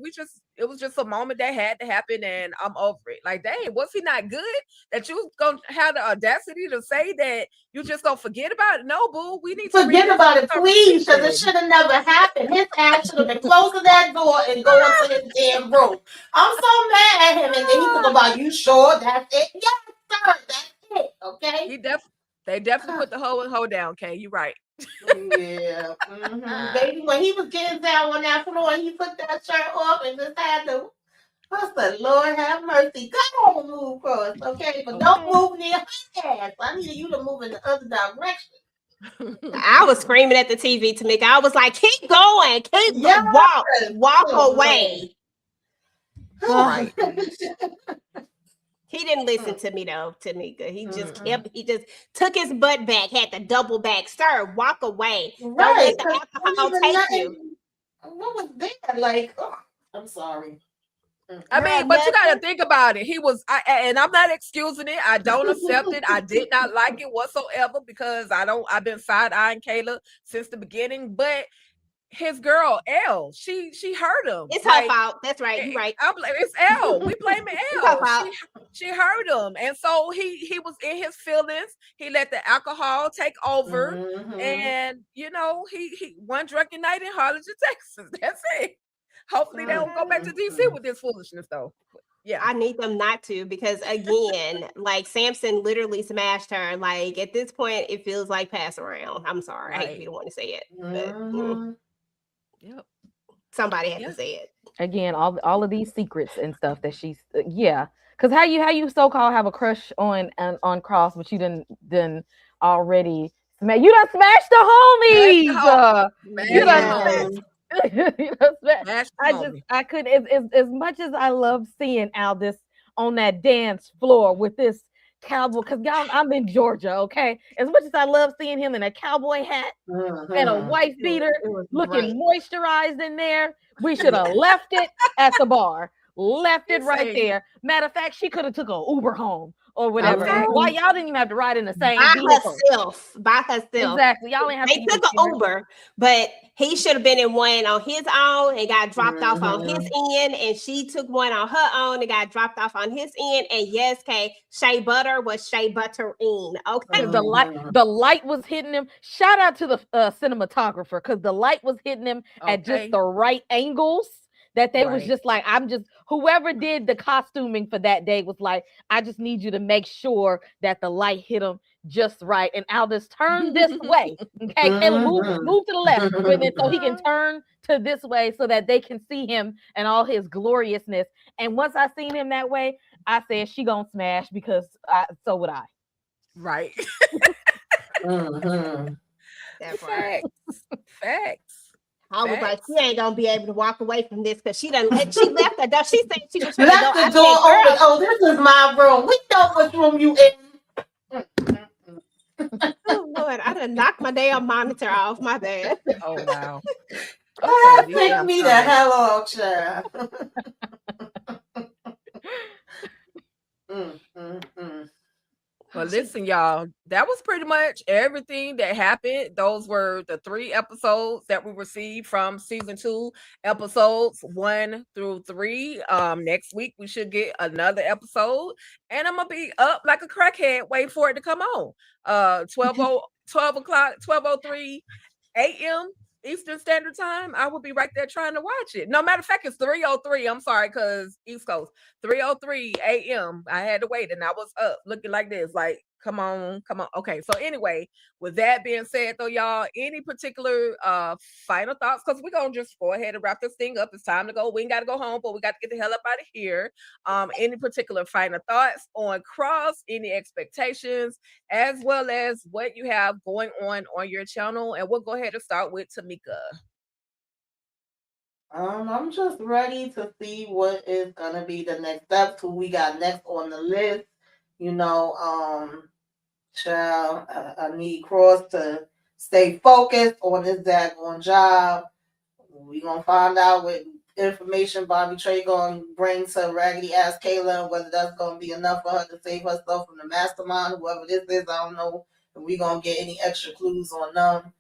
it was just a moment that had to happen, and I'm over it." Like, dang, was he not good? That you gonna have the audacity to say that you just gonna forget about it? No, boo. We need to Forget revisit about this it, please, because it conversation. should have never happened. His ass should have been closing that door and going to his damn room. I'm so mad at him, and then he talk about, you sure that's it? Yes, sir, that's it. Okay. They definitely put the hoe down. Okay, you right. Yeah, baby. When he was getting down on that floor, he put that shirt off and just had to. I said, Lord have mercy. Go on, move Cross, okay? But don't move near her ass. I need you to move in the other direction. I was screaming at the TV, Tamika. I was like, keep going, Yes. walk Oh, away. Right. He didn't listen to me though, Tamika. He just took his butt back, had to double back. Sir, walk away. Don't Right. let the alcohol take you. What was that? Like, oh, I'm sorry. I mean, but you got to think about it. And I'm not excusing it. I don't accept it. I did not like it whatsoever, because I've been side eyeing Kayla since the beginning. But his girl Elle, she hurt him. It's her fault. That's right. You're right. It's Elle. We blame It's her Elle. fault. She hurt him, and so he was in his feelings. He let the alcohol take over, and he one drunken night in Harlingen, Texas. That's it. Hopefully they don't go back to DC with this foolishness, though. Yeah, I need them not to, because again, like Samson literally smashed her. Like at this point, it feels like pass around. I'm sorry, I hate to be the one to say it, but yep. Somebody had to say it. Again, all of these secrets and stuff that she's because how you so-called have a crush on Cross, but you didn't already smash. You done smashed the homies. You done I could as much as I love seeing Aldis on that dance floor with this cowboy, because I'm in Georgia, okay? As much as I love seeing him in a cowboy hat and a wife beater, looking moisturized in there, we should have left it at the bar. Left it right there. Matter of fact, she could have took an Uber home or whatever. Why y'all didn't even have to ride in the same vehicle? By herself. Exactly. Y'all ain't have They took an Uber, but he should have been in one on his own and got dropped off on his end, and she took one on her own and got dropped off on his end. And yes, Shea Butter was Shea Buttering. Okay. The light was hitting him. Shout out to the cinematographer, because the light was hitting him at just the right angles That they was Right. just like, whoever did the costuming for that day was like, I just need you to make sure that the light hit him just right. And Aldous, turn this way. Okay, Kayla, move to the left, and then so he can turn to this way so that they can see him and all his gloriousness. And once I seen him that way, I said she gonna smash because so would I. Right. Mhm. That part. Facts. Facts. I was like, Facts. she ain't gonna be able to walk away from this because she left the door. She said she was trying Left to go. the door I open. said, Oh, this is my room. We know which room you in. oh Lord, I done knocked my damn monitor off. My bad. Oh wow. Ah, Okay, Lisa, take I'm me the sorry. hell off, child. Mm. Well, listen, y'all, that was pretty much everything that happened. Those were the 3 episodes that we received from season 2, episodes 1 through 3. Next week we should get another episode, and I'm gonna be up like a crackhead, wait for it to come on. 12 o'clock, 12:03 a.m. Eastern Standard Time. I will be right there trying to watch it. No matter of fact, it's 3:03. I'm sorry, because East Coast. 3:03 a.m. I had to wait, and I was up looking like this, like, come on. Okay, so anyway, with that being said, though, y'all, any particular final thoughts? Because we're gonna just go ahead and wrap this thing up. It's time to go. We ain't got to go home, but we got to get the hell up out of here. Any particular final thoughts on Cross? Any expectations, as well as what you have going on your channel? And we'll go ahead and start with Tamika. I'm just ready to see what is gonna be the next steps. Who we got next on the list? You know, child, I need Cross to stay focused on his daggone job. We gonna find out what information Bobby Trey gonna bring to raggedy ass Kayla, and whether that's gonna be enough for her to save herself from the mastermind, whoever this is. I don't know if we gonna get any extra clues on them.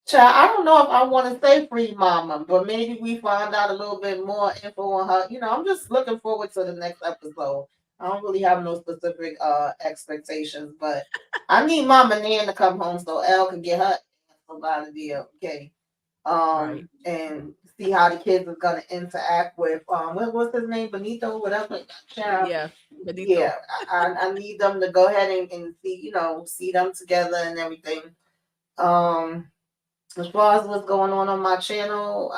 Child, I don't know if I want to say free mama, but maybe we find out a little bit more info on her. You know, I'm just looking forward to the next episode. I don't really have no specific expectations, but I need Mama Nan to come home so Elle can get her ass out of there, okay? Right. And see how the kids are gonna interact with what's his name, Benito, whatever. Child. Yeah. Benito. Yeah, I need them to go ahead and see, see them together and everything. As far as what's going on my channel,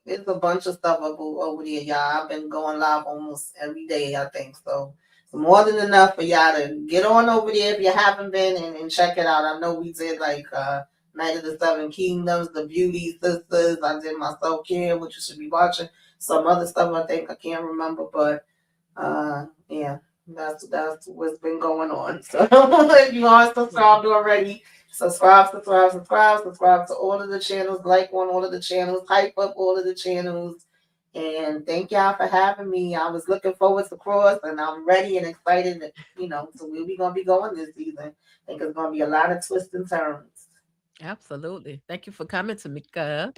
it's a bunch of stuff over there, y'all. I've been going live almost every day, I think. So it's more than enough for y'all to get on over there if you haven't been and check it out. I know we did like Night of the Seven Kingdoms, The Beauty Sisters. I did my self-care, which you should be watching. Some other stuff I think I can't remember, but yeah, that's what's been going on. So if you aren't subscribed already, subscribe to all of the channels, like on all of the channels, hype up all of the channels. And thank y'all for having me. I was looking forward to Cross, and I'm ready and excited, so where we going to be going this season. I think it's going to be a lot of twists and turns. Absolutely. Thank you for coming, Tamika.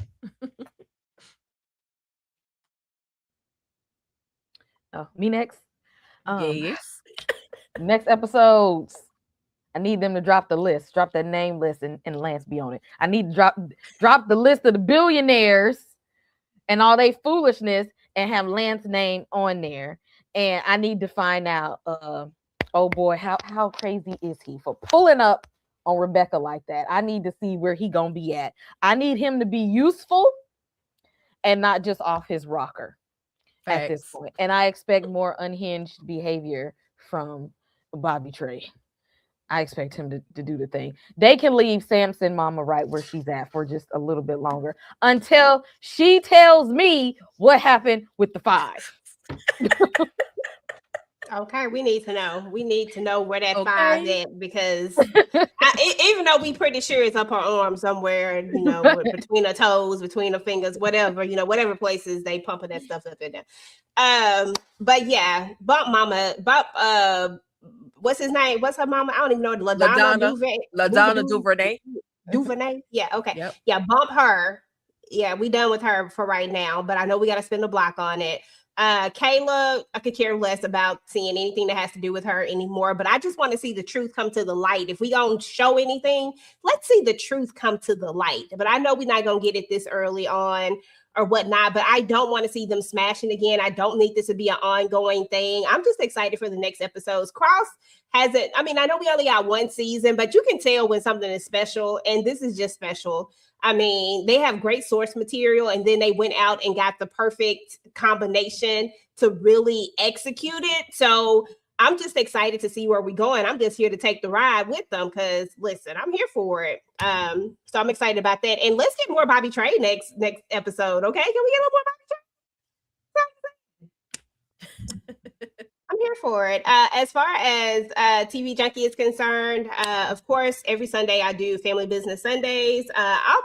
Oh, me next? Yes. Next episodes, I need them to drop the list, drop that name list, and Lance be on it. I need to drop the list of the billionaires and all they foolishness and have Lance's name on there. And I need to find out, oh boy, how crazy is he for pulling up on Rebecca like that? I need to see where he gonna be at. I need him to be useful and not just off his rocker at this point. And I expect more unhinged behavior from Bobby Trey. I expect him to do the thing. They can leave Samson Mama right where she's at for just a little bit longer until she tells me what happened with the 5. Okay, we need to know. We need to know where that 5 is, because even though we pretty sure it's up her arm somewhere, between her toes, between her fingers, whatever, whatever places they pumping that stuff up in there. But yeah, Bump Mama, what's his name? What's her mama? I don't even know. LaDonna Duvernay. Duvernay. Yeah. Okay. Yep. Yeah. Bump her. Yeah, we done with her for right now, but I know we got to spend a block on it. Kayla, I could care less about seeing anything that has to do with her anymore, but I just want to see the truth come to the light. If we gonna show anything, let's see the truth come to the light. But I know we're not gonna get it this early on. or whatnot, but I don't want to see them smashing again. I don't need this to be an ongoing thing. I'm just excited for the next episodes. Cross hasn't, I mean, I know we only got one season, but you can tell when something is special, and this is just special. I mean, they have great source material, and then they went out and got the perfect combination to really execute it. So I'm just excited to see where we're going. I'm just here to take the ride with them because, listen, I'm here for it. So I'm excited about that. And let's get more Bobby Trey next episode. Okay, can we get a little more Bobby Trey? I'm here for it. As far as TV Junkie is concerned, of course, every Sunday I do Family Business Sundays. I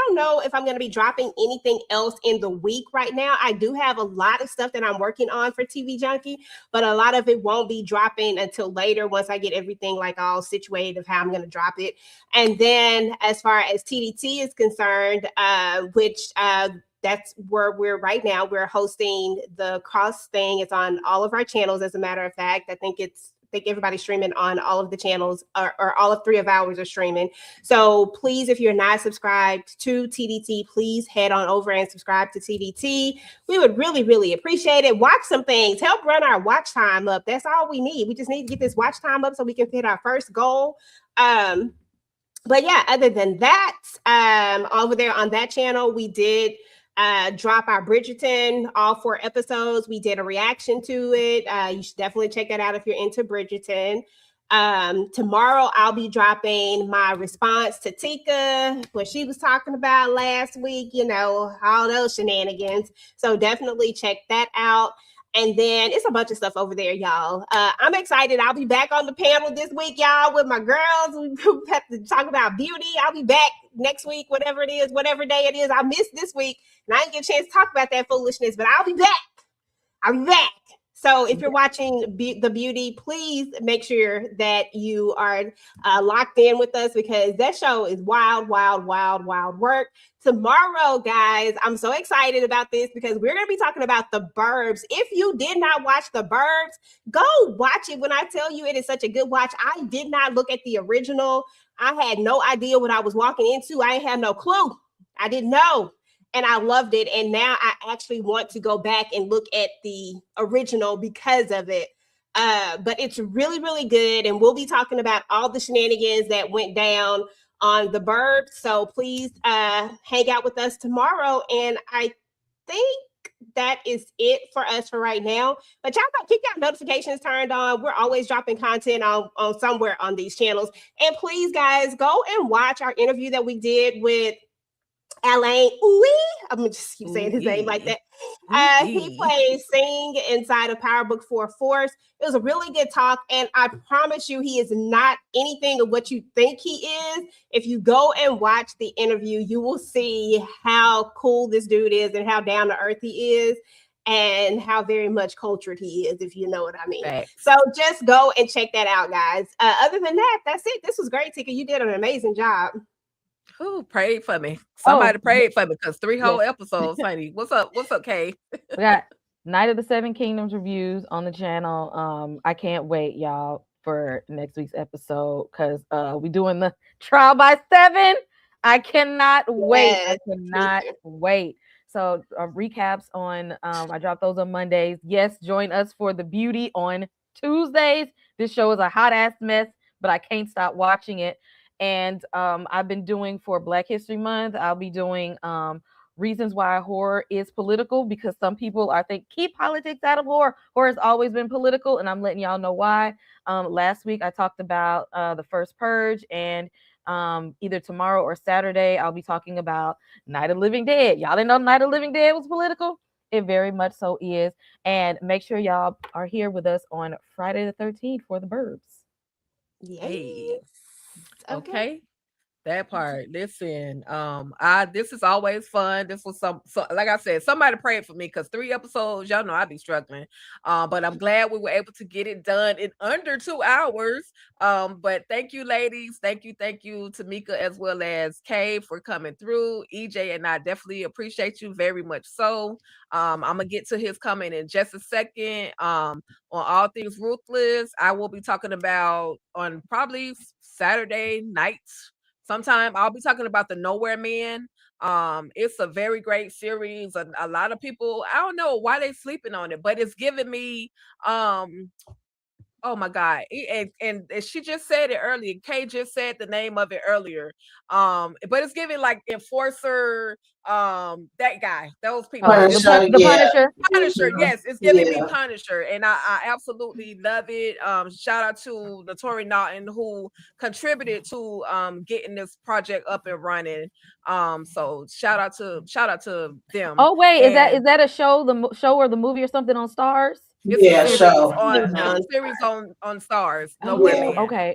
don't know if I'm going to be dropping anything else in the week right now. I do have a lot of stuff that I'm working on for TV Junkie, but a lot of it won't be dropping until later once I get everything like all situated of how I'm going to drop it. And then as far as TDT is concerned, that's where we're right now. We're hosting the Cross thing. It's on all of our channels, as a matter of fact. I think everybody's streaming on all of the channels, or all of 3 of ours are streaming. So please, if you're not subscribed to TDT, please head on over and subscribe to TDT. We would really, really appreciate it. Watch some things. Help run our watch time up. That's all we need. We just need to get this watch time up so we can hit our first goal. But yeah, other than that, over there on that channel, we did drop our Bridgerton, all 4 episodes. We did a reaction to it. You should definitely check that out if you're into Bridgerton. Tomorrow I'll be dropping my response to Tika, what she was talking about last week, all those shenanigans. So definitely check that out. And then it's a bunch of stuff over there, y'all. I'm excited. I'll be back on the panel this week, y'all, with my girls. We have to talk about beauty. I'll be back next week, whatever day it is. I missed this week, and I didn't get a chance to talk about that foolishness, but I'll be back. So if you're watching the beauty, please make sure that you are locked in with us, because that show is wild, wild, wild, wild work. Tomorrow, guys, I'm so excited about this because we're going to be talking about The Burbs. If you did not watch The Burbs, go watch it. When I tell you it is such a good watch, I did not look at the original. I had no idea what I was walking into. I had no clue. I didn't know. And I loved it. And now I actually want to go back and look at the original because of it. But it's really, really good. And we'll be talking about all the shenanigans that went down on The Burbs. So please hang out with us tomorrow. And I think that is it for us for right now. But y'all keep your notifications turned on. We're always dropping content on somewhere on these channels. And please, guys, go and watch our interview that we did with Alain I'm gonna just keep saying his name like that. He plays Sing inside of Power Book 4 Force. It was a really good talk, and I promise you, he is not anything of what you think he is. If you go and watch the interview, you will see how cool this dude is and how down to earth he is, and how very much cultured he is, if you know what I mean. Right. So just go and check that out, guys. Other than that, that's it. This was great, Tika. You did an amazing job. Who prayed for me? Somebody prayed for me, because 3 whole episodes, honey. What's up, Kay? We got Night of the Seven Kingdoms reviews on the channel. I can't wait, y'all, for next week's episode, because we're doing the Trial by 7. I cannot wait. I cannot wait. So recaps on, I dropped those on Mondays. Yes, join us for the beauty on Tuesdays. This show is a hot ass mess, but I can't stop watching it. And I've been doing, for Black History Month, I'll be doing reasons why horror is political, because some people, I think, keep politics out of horror. Horror has always been political, and I'm letting y'all know why. Last week, I talked about the first Purge, and either tomorrow or Saturday, I'll be talking about Night of the Living Dead. Y'all didn't know Night of the Living Dead was political? It very much so is. And make sure y'all are here with us on Friday the 13th for The Burbs. Yes. Okay. That part. Listen, this is always fun. This was like I said, somebody prayed for me, because 3 episodes, y'all know I'd be struggling. But I'm glad we were able to get it done in under 2 hours. But thank you, ladies. Thank you, Tamika, as well as Kay, for coming through. EJ and I definitely appreciate you very much. So I'm gonna get to his comment in just a second. On All Things Ruthless, I will be talking about on probably Saturday nights. Sometime I'll be talking about The Nowhere Man. It's a very great series. A lot of people, I don't know why they sleeping on it, but it's giving me oh my God. And she just said it earlier. Kay just said the name of it earlier. But it's giving like Enforcer, that guy, those people. Punisher, the yeah. Punisher. Punisher, yes, it's giving me Yeah. Punisher, and I absolutely love it. Shout out to the Tori Naughton who contributed to getting this project up and running. So shout out to them. Oh wait, is And that a show, show or the movie or something on Stars? it's Yeah, a series show. on Yeah. it's a series on Stars. No Oh, Women. okay.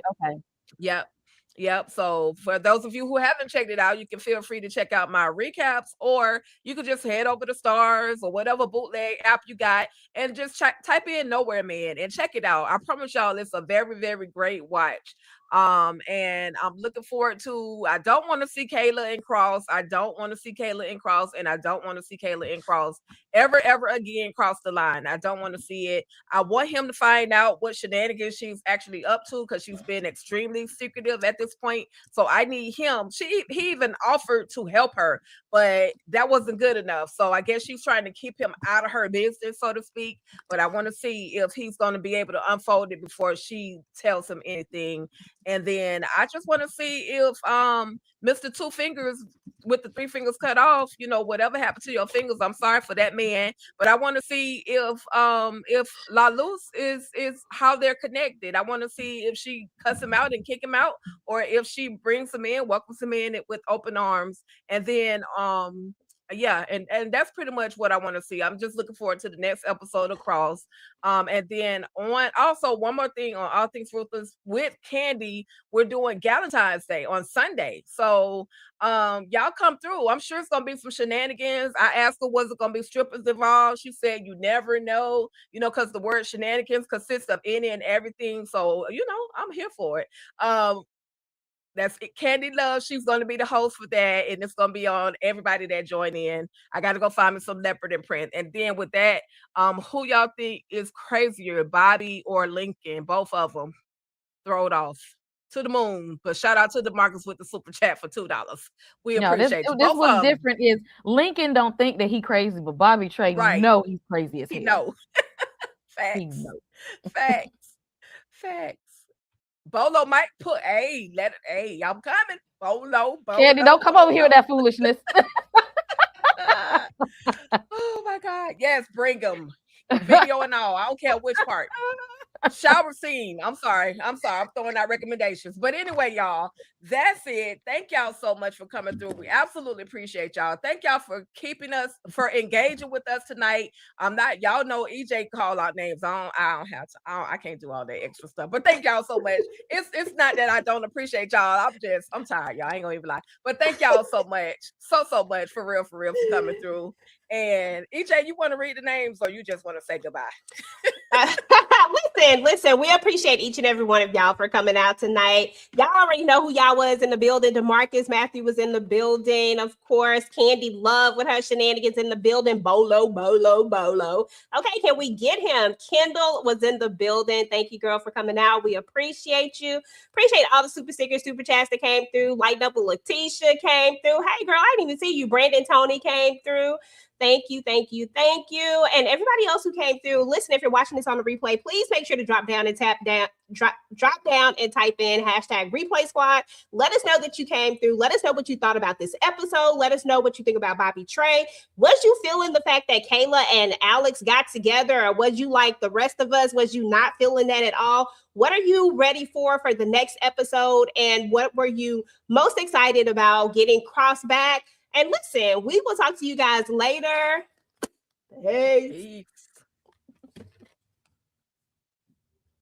Yep. So for those of you who haven't checked it out, you can feel free to check out my recaps, or you could just head over to Stars or whatever bootleg app you got and just type in Nowhere Man and check it out. I promise y'all it's a very, very great watch. And I'm looking forward to, I don't want to see Kayla and Cross. I don't want to see Kayla and Cross, and I don't want to see Kayla and Cross ever again cross the line. I don't want to see it. I want him to find out what shenanigans she's actually up to, because she's been extremely secretive at this point. So I need him. He even offered to help her, but that wasn't good enough. So I guess she's trying to keep him out of her business, so to speak. But I want to see if he's going to be able to unfold it before she tells him anything. And then I just want to see if Mr. Two Fingers with the 3 fingers cut off, whatever happened to your fingers, I'm sorry for that man. But I want to see if La Luz is how they're connected. I want to see if she cuts him out and kick him out, or if she brings him in, welcomes him in with open arms. And then yeah, and that's pretty much what I want to see. I'm just looking forward to the next episode of Cross. And then also one more thing on All Things Ruthless with Candy, we're doing Valentine's Day on Sunday. So y'all come through. I'm sure it's gonna be some shenanigans. I asked her, was it gonna be strippers involved? She said you never know, because the word shenanigans consists of any and everything. So I'm here for it. That's it. Candy Love, she's going to be the host for that, and it's going to be on everybody that join in. I got to go find me some leopard and print. And then with that, who y'all think is crazier, Bobby or Lincoln? Both of them. Throw it off to the moon. But shout out to the Marcus with the super chat for $2. We appreciate you. This was different. Is Lincoln don't think that he crazy, but Bobby Trey know he's crazy as hell. No. Facts. Facts. Bolo might put, I'm coming. Bolo. Candy, don't come over here with that foolishness. Oh my God. Yes, bring them. Video and all. I don't care which part. Shower scene. I'm sorry. I'm throwing out recommendations. But anyway, y'all, that's it. Thank y'all so much for coming through. We absolutely appreciate y'all. Thank y'all for for engaging with us tonight. Y'all know EJ call out names. I don't have to. I can't do all that extra stuff. But thank y'all so much. It's not that I don't appreciate y'all. I'm tired, y'all. I ain't gonna even lie. But thank y'all so much. So much for real for coming through. And EJ, you want to read the names, or you just want to say goodbye? Listen, we appreciate each and every one of y'all for coming out tonight. Y'all already know who y'all was in the building. DeMarcus Matthew was in the building, of course. Candy Love with her shenanigans in the building. Bolo. Okay, can we get him? Kendall was in the building. Thank you, girl, for coming out. We appreciate you. Appreciate all the super stickers, super chats that came through. Lighten Up with Letitia came through. Hey, girl, I didn't even see you. Brandon Tony came through. Thank you. And everybody else who came through, listen, if you're watching this on the replay, please make sure to drop down and type in hashtag replay squad. Let us know that you came through. Let us know what you thought about this episode. Let us know what you think about Bobby Trey. Was you feeling the fact that Kayla and Alex got together, or was you like the rest of us? Was you not feeling that at all? What are you ready for the next episode? And what were you most excited about getting Cross back? And listen, we will talk to you guys later. Hey.